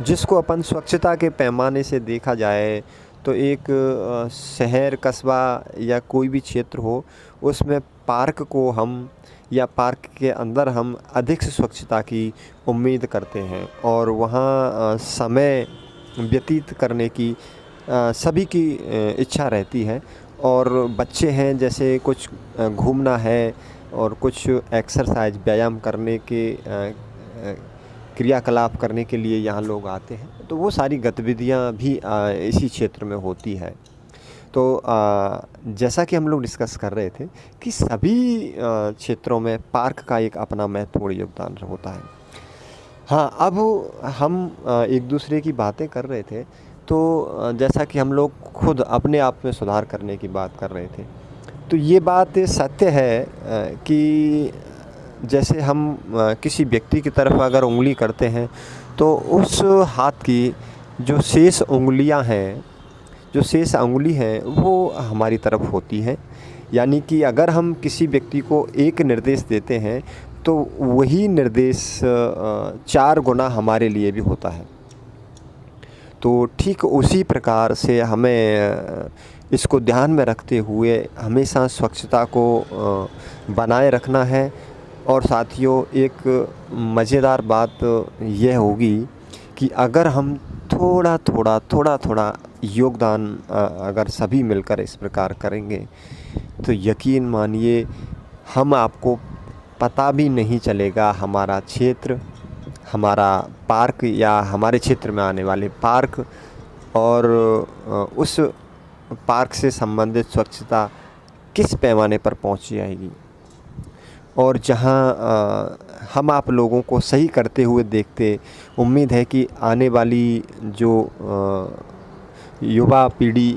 जिसको अपन स्वच्छता के पैमाने से देखा जाए तो एक शहर, कस्बा या कोई भी क्षेत्र हो, उसमें पार्क को हम या पार्क के अंदर हम अधिक से स्वच्छता की उम्मीद करते हैं और वहाँ समय व्यतीत करने की सभी की इच्छा रहती है। और बच्चे हैं, जैसे कुछ घूमना है और कुछ एक्सरसाइज, व्यायाम करने के क्रियाकलाप करने के लिए यहाँ लोग आते हैं, तो वो सारी गतिविधियाँ भी इसी क्षेत्र में होती है। तो जैसा कि हम लोग डिस्कस कर रहे थे कि सभी क्षेत्रों में पार्क का एक अपना महत्वपूर्ण योगदान होता है। हाँ, अब हम एक दूसरे की बातें कर रहे थे, तो जैसा कि हम लोग खुद अपने आप में सुधार करने की बात कर रहे थे, तो ये बात सत्य है कि जैसे हम किसी व्यक्ति की तरफ अगर उंगली करते हैं तो उस हाथ की जो शेष उंगलियां हैं, जो शेष उंगली है वो हमारी तरफ होती है। यानी कि अगर हम किसी व्यक्ति को एक निर्देश देते हैं तो वही निर्देश 4 गुना हमारे लिए भी होता है। तो ठीक उसी प्रकार से हमें इसको ध्यान में रखते हुए हमेशा स्वच्छता को बनाए रखना है। और साथियों, एक मज़ेदार बात यह होगी कि अगर हम थोड़ा थोड़ा योगदान अगर सभी मिलकर इस प्रकार करेंगे तो यकीन मानिए हम आपको पता भी नहीं चलेगा हमारा क्षेत्र, हमारा पार्क या हमारे क्षेत्र में आने वाले पार्क और उस पार्क से संबंधित स्वच्छता किस पैमाने पर पहुंच जाएगी। और जहां हम आप लोगों को सही करते हुए देखते, उम्मीद है कि आने वाली जो युवा पीढ़ी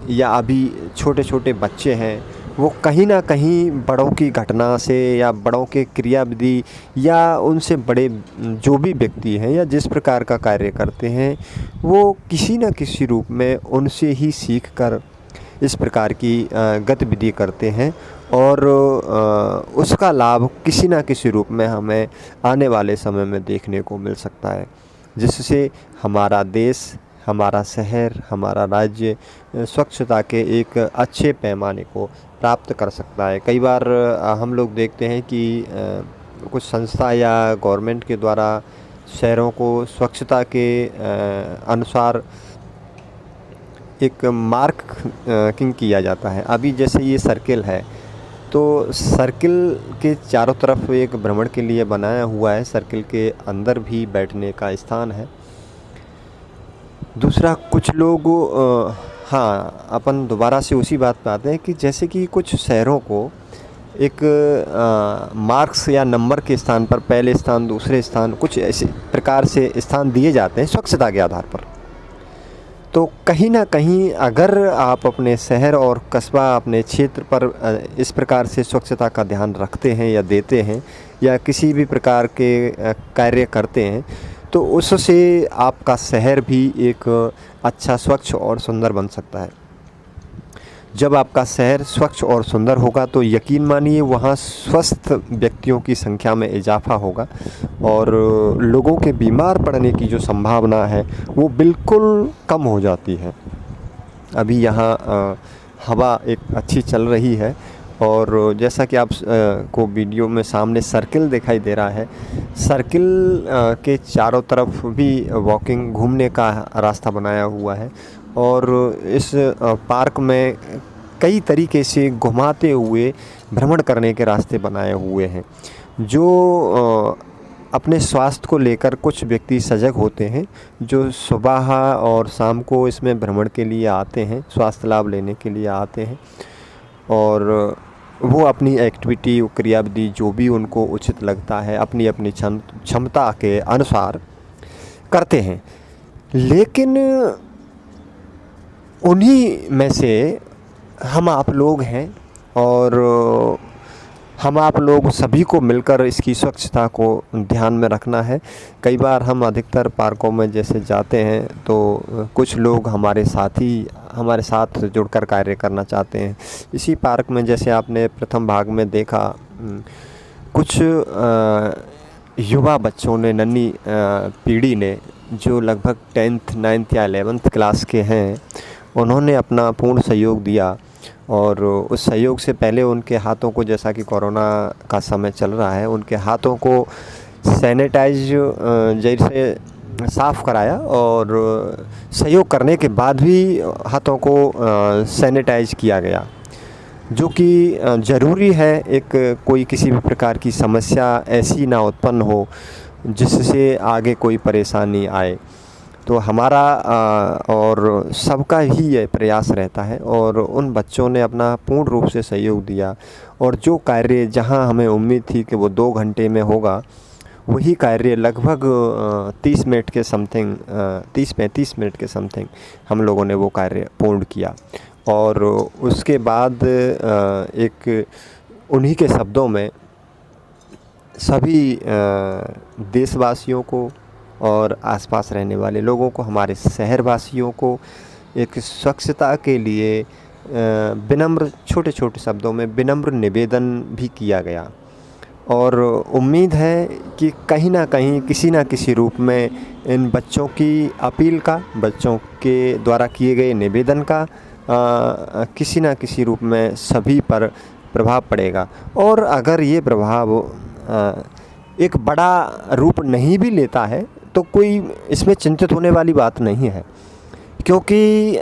या अभी छोटे छोटे बच्चे हैं वो कहीं ना कहीं बड़ों की घटना से या बड़ों के क्रियाविधि या उनसे बड़े जो भी व्यक्ति हैं या जिस प्रकार का कार्य करते हैं वो किसी न किसी रूप में उनसे ही सीख कर इस प्रकार की गतिविधि करते हैं और उसका लाभ किसी न किसी रूप में हमें आने वाले समय में देखने को मिल सकता है, जिससे हमारा देश, हमारा शहर, हमारा राज्य स्वच्छता के एक अच्छे पैमाने को प्राप्त कर सकता है। कई बार हम लोग देखते हैं कि कुछ संस्था या गवर्नमेंट के द्वारा शहरों को स्वच्छता के अनुसार एक मार्किंग किया जाता है। अभी जैसे ये सर्किल है तो सर्किल के चारों तरफ एक भ्रमण के लिए बनाया हुआ है, सर्किल के अंदर भी बैठने का स्थान है। दूसरा, कुछ लोग हाँ, अपन दोबारा से उसी बात पे आते हैं कि जैसे कि कुछ शहरों को एक मार्क्स या नंबर के स्थान पर पहले स्थान, दूसरे स्थान, कुछ ऐसे प्रकार से स्थान दिए जाते हैं स्वच्छता के आधार पर। तो कहीं ना कहीं अगर आप अपने शहर और कस्बा, अपने क्षेत्र पर इस प्रकार से स्वच्छता का ध्यान रखते हैं या देते हैं या किसी भी प्रकार के कार्य करते हैं तो उससे आपका शहर भी एक अच्छा, स्वच्छ और सुंदर बन सकता है। जब आपका शहर स्वच्छ और सुंदर होगा तो यकीन मानिए वहाँ स्वस्थ व्यक्तियों की संख्या में इजाफा होगा और लोगों के बीमार पड़ने की जो संभावना है वो बिल्कुल कम हो जाती है। अभी यहाँ हवा एक अच्छी चल रही है और जैसा कि आप को वीडियो में सामने सर्किल दिखाई दे रहा है, सर्किल के चारों तरफ भी वॉकिंग, घूमने का रास्ता बनाया हुआ है और इस पार्क में कई तरीके से घुमाते हुए भ्रमण करने के रास्ते बनाए हुए हैं जो अपने स्वास्थ्य को लेकर कुछ व्यक्ति सजग होते हैं जो सुबह और शाम को इसमें भ्रमण के लिए आते हैं, स्वास्थ्य लाभ लेने के लिए आते हैं और वो अपनी एक्टिविटी क्रियाविधि जो भी उनको उचित लगता है अपनी अपनी क्षमता के अनुसार करते हैं। लेकिन उन्हीं में से हम आप लोग हैं और हम आप लोग सभी को मिलकर इसकी स्वच्छता को ध्यान में रखना है। कई बार हम अधिकतर पार्कों में जैसे जाते हैं तो कुछ लोग हमारे साथ जुड़कर कार्य करना चाहते हैं। इसी पार्क में जैसे आपने प्रथम भाग में देखा कुछ युवा बच्चों ने, नन्ही पीढ़ी ने, जो लगभग 10th 9th या 11th क्लास के हैं, उन्होंने अपना पूर्ण सहयोग दिया और उस सहयोग से पहले उनके हाथों को, जैसा कि कोरोना का समय चल रहा है, उनके हाथों को सैनिटाइज जैसे साफ़ कराया और सहयोग करने के बाद भी हाथों को सैनिटाइज किया गया, जो कि ज़रूरी है। एक कोई किसी भी प्रकार की समस्या ऐसी ना उत्पन्न हो जिससे आगे कोई परेशानी आए। तो हमारा और सबका ही ये प्रयास रहता है और उन बच्चों ने अपना पूर्ण रूप से सहयोग दिया और जो कार्य जहां हमें उम्मीद थी कि वो 2 घंटे में होगा, वही कार्य लगभग 30 मिनट के समथिंग 30-35 मिनट के समथिंग हम लोगों ने वो कार्य पूर्ण किया। और उसके बाद एक उन्हीं के शब्दों में सभी देशवासियों को और आसपास रहने वाले लोगों को, हमारे शहरवासियों को एक स्वच्छता के लिए विनम्र, छोटे छोटे शब्दों में विनम्र निवेदन भी किया गया। और उम्मीद है कि कहीं ना कहीं किसी ना किसी रूप में इन बच्चों की अपील का, बच्चों के द्वारा किए गए निवेदन का किसी ना किसी रूप में सभी पर प्रभाव पड़ेगा। और अगर ये प्रभाव एक बड़ा रूप नहीं भी लेता है तो कोई इसमें चिंतित होने वाली बात नहीं है, क्योंकि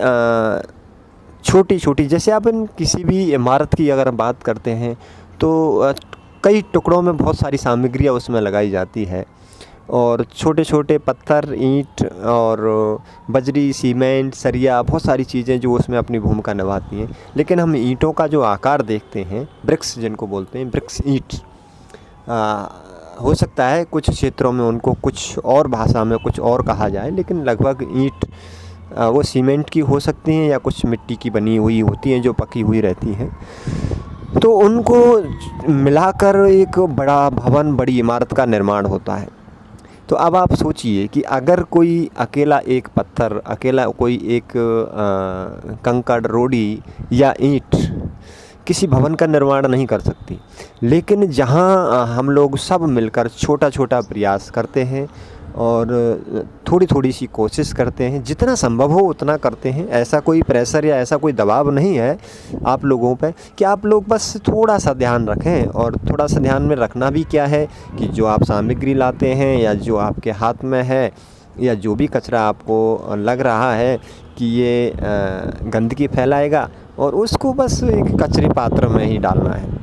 छोटी छोटी, जैसे आप किसी भी इमारत की अगर बात करते हैं तो कई टुकड़ों में बहुत सारी सामग्रियाँ उसमें लगाई जाती है और छोटे छोटे पत्थर, ईंट और बजरी, सीमेंट, सरिया, बहुत सारी चीज़ें जो उसमें अपनी भूमिका निभाती हैं। लेकिन हम ईंटों का जो आकार देखते हैं, ब्रिक्स जिनको बोलते हैं, ब्रिक्स ईंट, हो सकता है कुछ क्षेत्रों में उनको कुछ और भाषा में कुछ और कहा जाए, लेकिन लगभग ईंट वो सीमेंट की हो सकती हैं या कुछ मिट्टी की बनी हुई होती हैं जो पकी हुई रहती हैं। तो उनको मिलाकर एक बड़ा भवन, बड़ी इमारत का निर्माण होता है। तो अब आप सोचिए कि अगर कोई अकेला एक पत्थर, अकेला कोई एक कंकड़, रोड़ी या ईंट किसी भवन का निर्माण नहीं कर सकती, लेकिन जहां हम लोग सब मिलकर छोटा छोटा प्रयास करते हैं और थोड़ी थोड़ी सी कोशिश करते हैं, जितना संभव हो उतना करते हैं। ऐसा कोई प्रेशर या ऐसा कोई दबाव नहीं है आप लोगों पे कि आप लोग बस थोड़ा सा ध्यान रखें। और थोड़ा सा ध्यान में रखना भी क्या है कि जो आप सामग्री लाते हैं या जो आपके हाथ में है या जो भी कचरा आपको लग रहा है कि ये गंदगी फैलाएगा, और उसको बस एक कचरे पात्र में ही डालना है।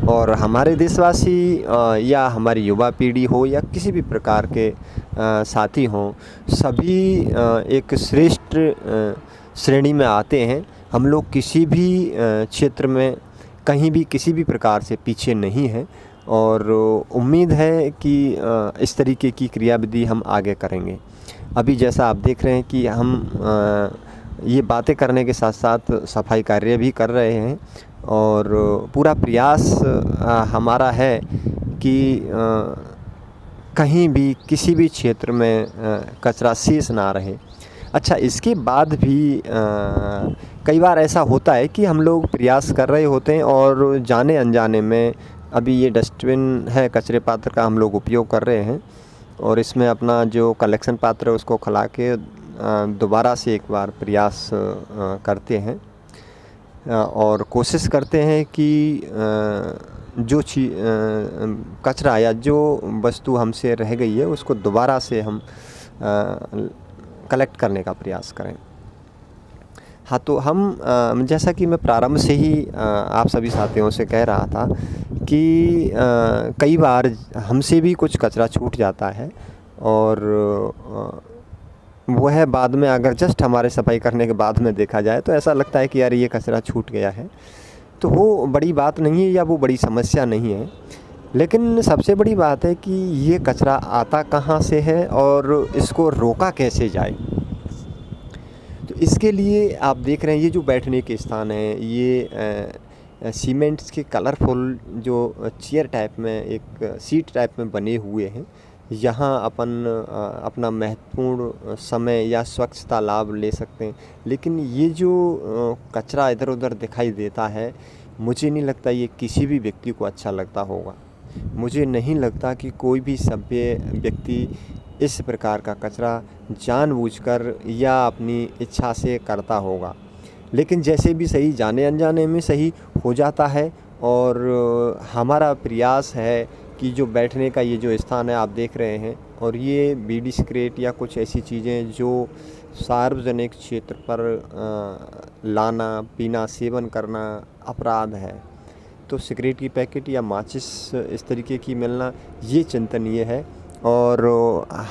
और हमारे देशवासी या हमारी युवा पीढ़ी हो या किसी भी प्रकार के साथी हों, सभी एक श्रेष्ठ श्रेणी में आते हैं। हम लोग किसी भी क्षेत्र में कहीं भी किसी भी प्रकार से पीछे नहीं हैं और उम्मीद है कि इस तरीके की क्रियाविधि हम आगे करेंगे। अभी जैसा आप देख रहे हैं कि हम ये बातें करने के साथ साथ सफाई कार्य भी कर रहे हैं और पूरा प्रयास हमारा है कि कहीं भी किसी भी क्षेत्र में कचरा शेष ना रहे। अच्छा, इसके बाद भी कई बार ऐसा होता है कि हम लोग प्रयास कर रहे होते हैं और जाने अनजाने में, अभी ये डस्टबिन है कचरे पात्र का हम लोग उपयोग कर रहे हैं और इसमें अपना जो कलेक्शन पात्र है उसको खिला के दोबारा से एक बार प्रयास करते हैं और कोशिश करते हैं कि जो कचरा या जो वस्तु हमसे रह गई है उसको दोबारा से हम कलेक्ट करने का प्रयास करें। हाँ, तो हम जैसा कि मैं प्रारंभ से ही आप सभी साथियों से कह रहा था कि कई बार हमसे भी कुछ कचरा छूट जाता है और वह बाद में अगर जस्ट हमारे सफाई करने के बाद में देखा जाए तो ऐसा लगता है कि यार ये कचरा छूट गया है, तो वो बड़ी बात नहीं है या वो बड़ी समस्या नहीं है। लेकिन सबसे बड़ी बात है कि ये कचरा आता कहाँ से है और इसको रोका कैसे जाए। तो इसके लिए आप देख रहे हैं ये जो बैठने के स्थान है, ये सीमेंट्स के कलरफुल जो चेयर टाइप में, एक सीट टाइप में बने हुए हैं। यहाँ अपना महत्वपूर्ण समय या स्वच्छता लाभ ले सकते हैं। लेकिन ये जो कचरा इधर उधर दिखाई देता है, मुझे नहीं लगता ये किसी भी व्यक्ति को अच्छा लगता होगा। मुझे नहीं लगता कि कोई भी सभ्य व्यक्ति इस प्रकार का कचरा जानबूझकर या अपनी इच्छा से करता होगा। लेकिन जैसे भी सही, जाने अनजाने में सही हो जाता है। और हमारा प्रयास है कि जो बैठने का ये जो स्थान है आप देख रहे हैं, और ये बीड़ी सिगरेट या कुछ ऐसी चीज़ें जो सार्वजनिक क्षेत्र पर लाना, पीना, सेवन करना अपराध है, तो सिगरेट की पैकेट या माचिस इस तरीके की मिलना ये चिंतनीय है। और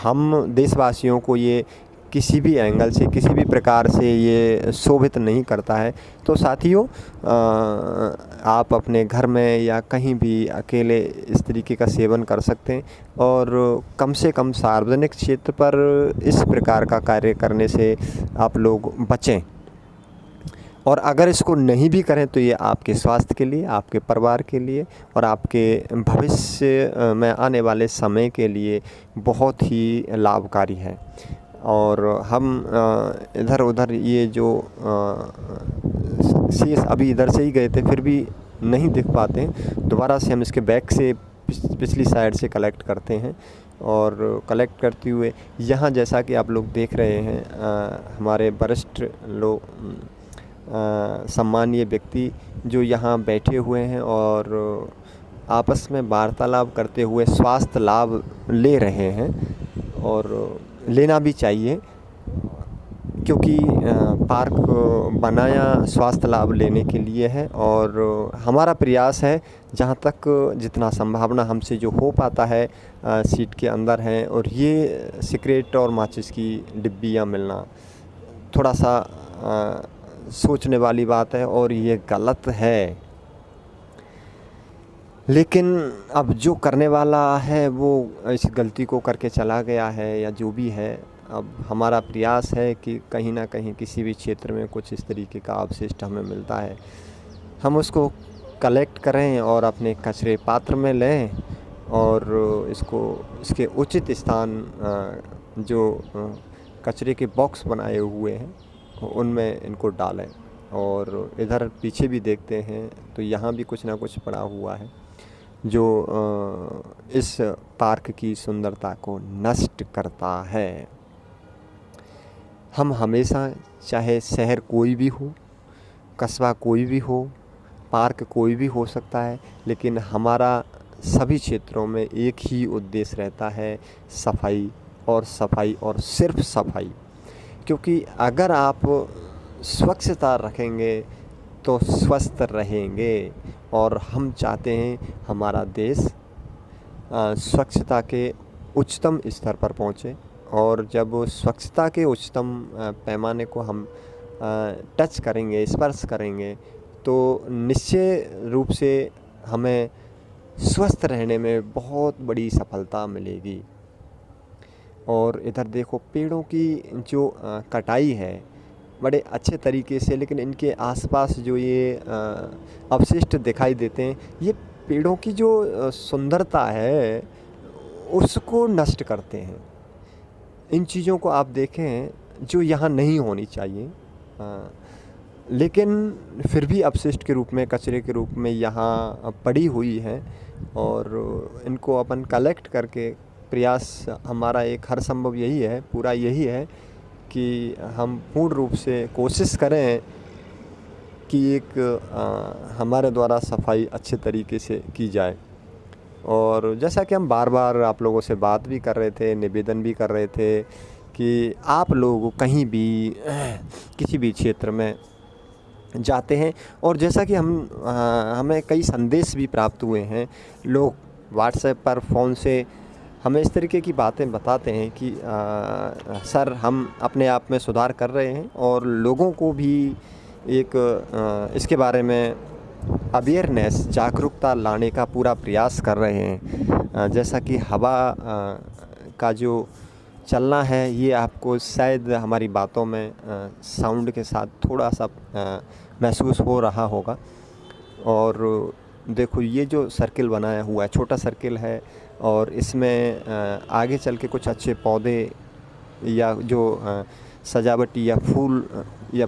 हम देशवासियों को ये किसी भी एंगल से, किसी भी प्रकार से ये शोभित नहीं करता है। तो साथियों, आप अपने घर में या कहीं भी अकेले इस तरीके का सेवन कर सकते हैं और कम से कम सार्वजनिक क्षेत्र पर इस प्रकार का कार्य करने से आप लोग बचें। और अगर इसको नहीं भी करें तो ये आपके स्वास्थ्य के लिए, आपके परिवार के लिए और आपके भविष्य में आने वाले समय के लिए बहुत ही लाभकारी है। और हम इधर उधर ये जो शेष अभी इधर से ही गए थे फिर भी नहीं दिख पाते हैं, दोबारा से हम इसके बैक से पिछली साइड से कलेक्ट करते हैं। और कलेक्ट करते हुए यहाँ जैसा कि आप लोग देख रहे हैं, हमारे वरिष्ठ लोग, सम्मानीय व्यक्ति जो यहाँ बैठे हुए हैं और आपस में वार्तालाप करते हुए स्वास्थ्य लाभ ले रहे हैं। और लेना भी चाहिए, क्योंकि पार्क बनाया स्वास्थ्य लाभ लेने के लिए है। और हमारा प्रयास है जहाँ तक जितना संभावना हमसे जो हो पाता है सीट के अंदर है। और ये सिगरेट और माचिस की डिब्बियाँ मिलना थोड़ा सा सोचने वाली बात है और ये गलत है। लेकिन अब जो करने वाला है वो इस गलती को करके चला गया है या जो भी है, अब हमारा प्रयास है कि कहीं ना कहीं किसी भी क्षेत्र में कुछ इस तरीके का अवशिष्ट हमें मिलता है, हम उसको कलेक्ट करें और अपने कचरे पात्र में लें और इसके उचित स्थान जो कचरे के बॉक्स बनाए हुए हैं उनमें इनको डालें। और इधर पीछे भी देखते हैं तो यहाँ भी कुछ ना कुछ पड़ा हुआ है जो इस पार्क की सुंदरता को नष्ट करता है। हम हमेशा, चाहे शहर कोई भी हो, कस्बा कोई भी हो, पार्क कोई भी हो सकता है, लेकिन हमारा सभी क्षेत्रों में एक ही उद्देश्य रहता है, सफाई और सफाई और सिर्फ सफाई। क्योंकि अगर आप स्वच्छता रखेंगे तो स्वस्थ रहेंगे। और हम चाहते हैं हमारा देश स्वच्छता के उच्चतम स्तर पर पहुँचे। और जब स्वच्छता के उच्चतम पैमाने को हम टच करेंगे, स्पर्श करेंगे, तो निश्चय रूप से हमें स्वस्थ रहने में बहुत बड़ी सफलता मिलेगी। और इधर देखो, पेड़ों की जो कटाई है बड़े अच्छे तरीके से, लेकिन इनके आसपास जो ये अवशिष्ट दिखाई देते हैं, ये पेड़ों की जो सुंदरता है उसको नष्ट करते हैं। इन चीज़ों को आप देखें जो यहाँ नहीं होनी चाहिए, लेकिन फिर भी अपशिष्ट के रूप में, कचरे के रूप में यहाँ पड़ी हुई है। और इनको अपन कलेक्ट करके, प्रयास हमारा एक हर संभव यही है, पूरा यही है कि हम पूर्ण रूप से कोशिश करें कि एक हमारे द्वारा सफाई अच्छे तरीके से की जाए। और जैसा कि हम बार बार आप लोगों से बात भी कर रहे थे, निवेदन भी कर रहे थे कि आप लोग कहीं भी किसी भी क्षेत्र में जाते हैं। और जैसा कि हमें कई संदेश भी प्राप्त हुए हैं, लोग व्हाट्सएप पर फ़ोन से हमें इस तरीके की बातें बताते हैं कि सर हम अपने आप में सुधार कर रहे हैं और लोगों को भी एक इसके बारे में अवेयरनेस, जागरूकता लाने का पूरा प्रयास कर रहे हैं। जैसा कि हवा का जो चलना है ये आपको शायद हमारी बातों में साउंड के साथ थोड़ा सा महसूस हो रहा होगा। और देखो ये जो सर्किल बनाया हुआ है, छोटा सर्किल है, और इसमें आगे चल के कुछ अच्छे पौधे या जो सजावटी या फूल या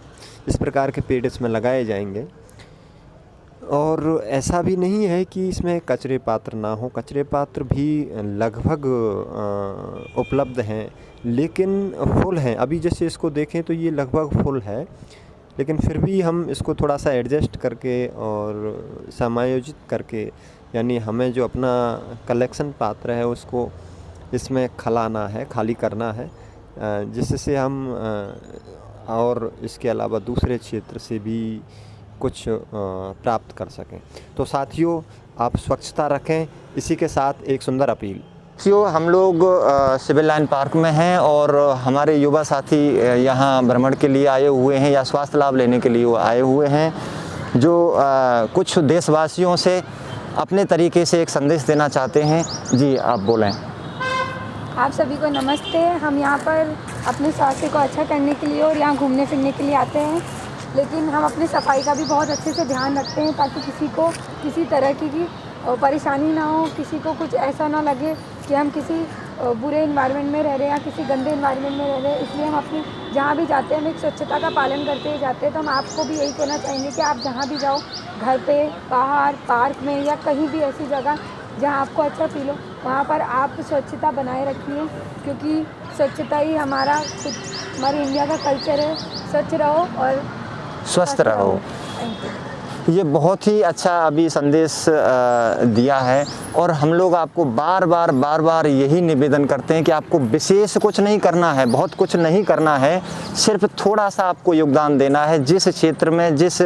इस प्रकार के पेड़ इसमें लगाए जाएंगे। और ऐसा भी नहीं है कि इसमें कचरे पात्र ना हो, कचरे पात्र भी लगभग उपलब्ध हैं, लेकिन फुल हैं। अभी जैसे इसको देखें तो ये लगभग फुल है, लेकिन फिर भी हम इसको थोड़ा सा एडजस्ट करके और समायोजित करके, यानी हमें जो अपना कलेक्शन पात्र है उसको इसमें खाली करना है, जिससे हम और इसके अलावा दूसरे क्षेत्र से भी कुछ प्राप्त कर सकें। तो साथियों, आप स्वच्छता रखें। इसी के साथ एक सुंदर अपील। साथियों, हम लोग सिविल लाइन पार्क में हैं और हमारे युवा साथी यहाँ भ्रमण के लिए आए हुए हैं या स्वास्थ्य लाभ लेने के लिए आए हुए हैं, जो कुछ देशवासियों से अपने तरीके से एक संदेश देना चाहते हैं। जी, आप बोलें। आप सभी को नमस्ते। हम यहाँ पर अपने स्वास्थ्य को अच्छा करने के लिए और यहाँ घूमने फिरने के लिए आते हैं, लेकिन हम अपनी सफाई का भी बहुत अच्छे से ध्यान रखते हैं ताकि किसी को किसी तरह की परेशानी ना हो, किसी को कुछ ऐसा ना लगे कि हम किसी बुरे इन्वायरमेंट में रह रहे हैं या किसी गंदे इन्वायरमेंट में रह रहे हैं। इसलिए हम अपनी जहाँ भी जाते हैं हम एक स्वच्छता का पालन करते ही जाते हैं। तो हम आपको भी यही कहना चाहेंगे कि आप जहाँ भी जाओ, घर पे, बाहर, पार्क में या कहीं भी ऐसी जगह जहाँ आपको अच्छा फील हो, वहाँ पर आप स्वच्छता बनाए रखिए, क्योंकि स्वच्छता ही हमारी इंडिया का कल्चर है। स्वच्छ रहो और स्वस्थ रहो। ये बहुत ही अच्छा अभी संदेश दिया है, और हम लोग आपको बार बार यही निवेदन करते हैं कि आपको विशेष कुछ नहीं करना है, बहुत कुछ नहीं करना है, सिर्फ थोड़ा सा आपको योगदान देना है। जिस क्षेत्र में, जिस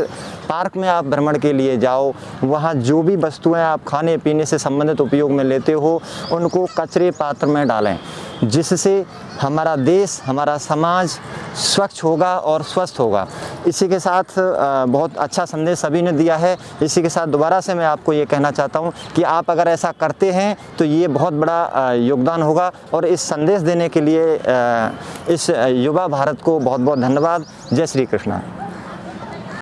पार्क में आप भ्रमण के लिए जाओ, वहाँ जो भी वस्तुएं आप खाने पीने से संबंधित उपयोग में लेते हो उनको कचरे पात्र में डालें, जिससे हमारा देश, हमारा समाज स्वच्छ होगा और स्वस्थ होगा। इसी के साथ बहुत अच्छा संदेश सभी ने दिया है। इसी के साथ दोबारा से मैं आपको ये कहना चाहता हूँ कि आप अगर ऐसा करते हैं तो ये बहुत बड़ा योगदान होगा। और इस संदेश देने के लिए इस युवा भारत को बहुत बहुत धन्यवाद। जय श्री कृष्णा।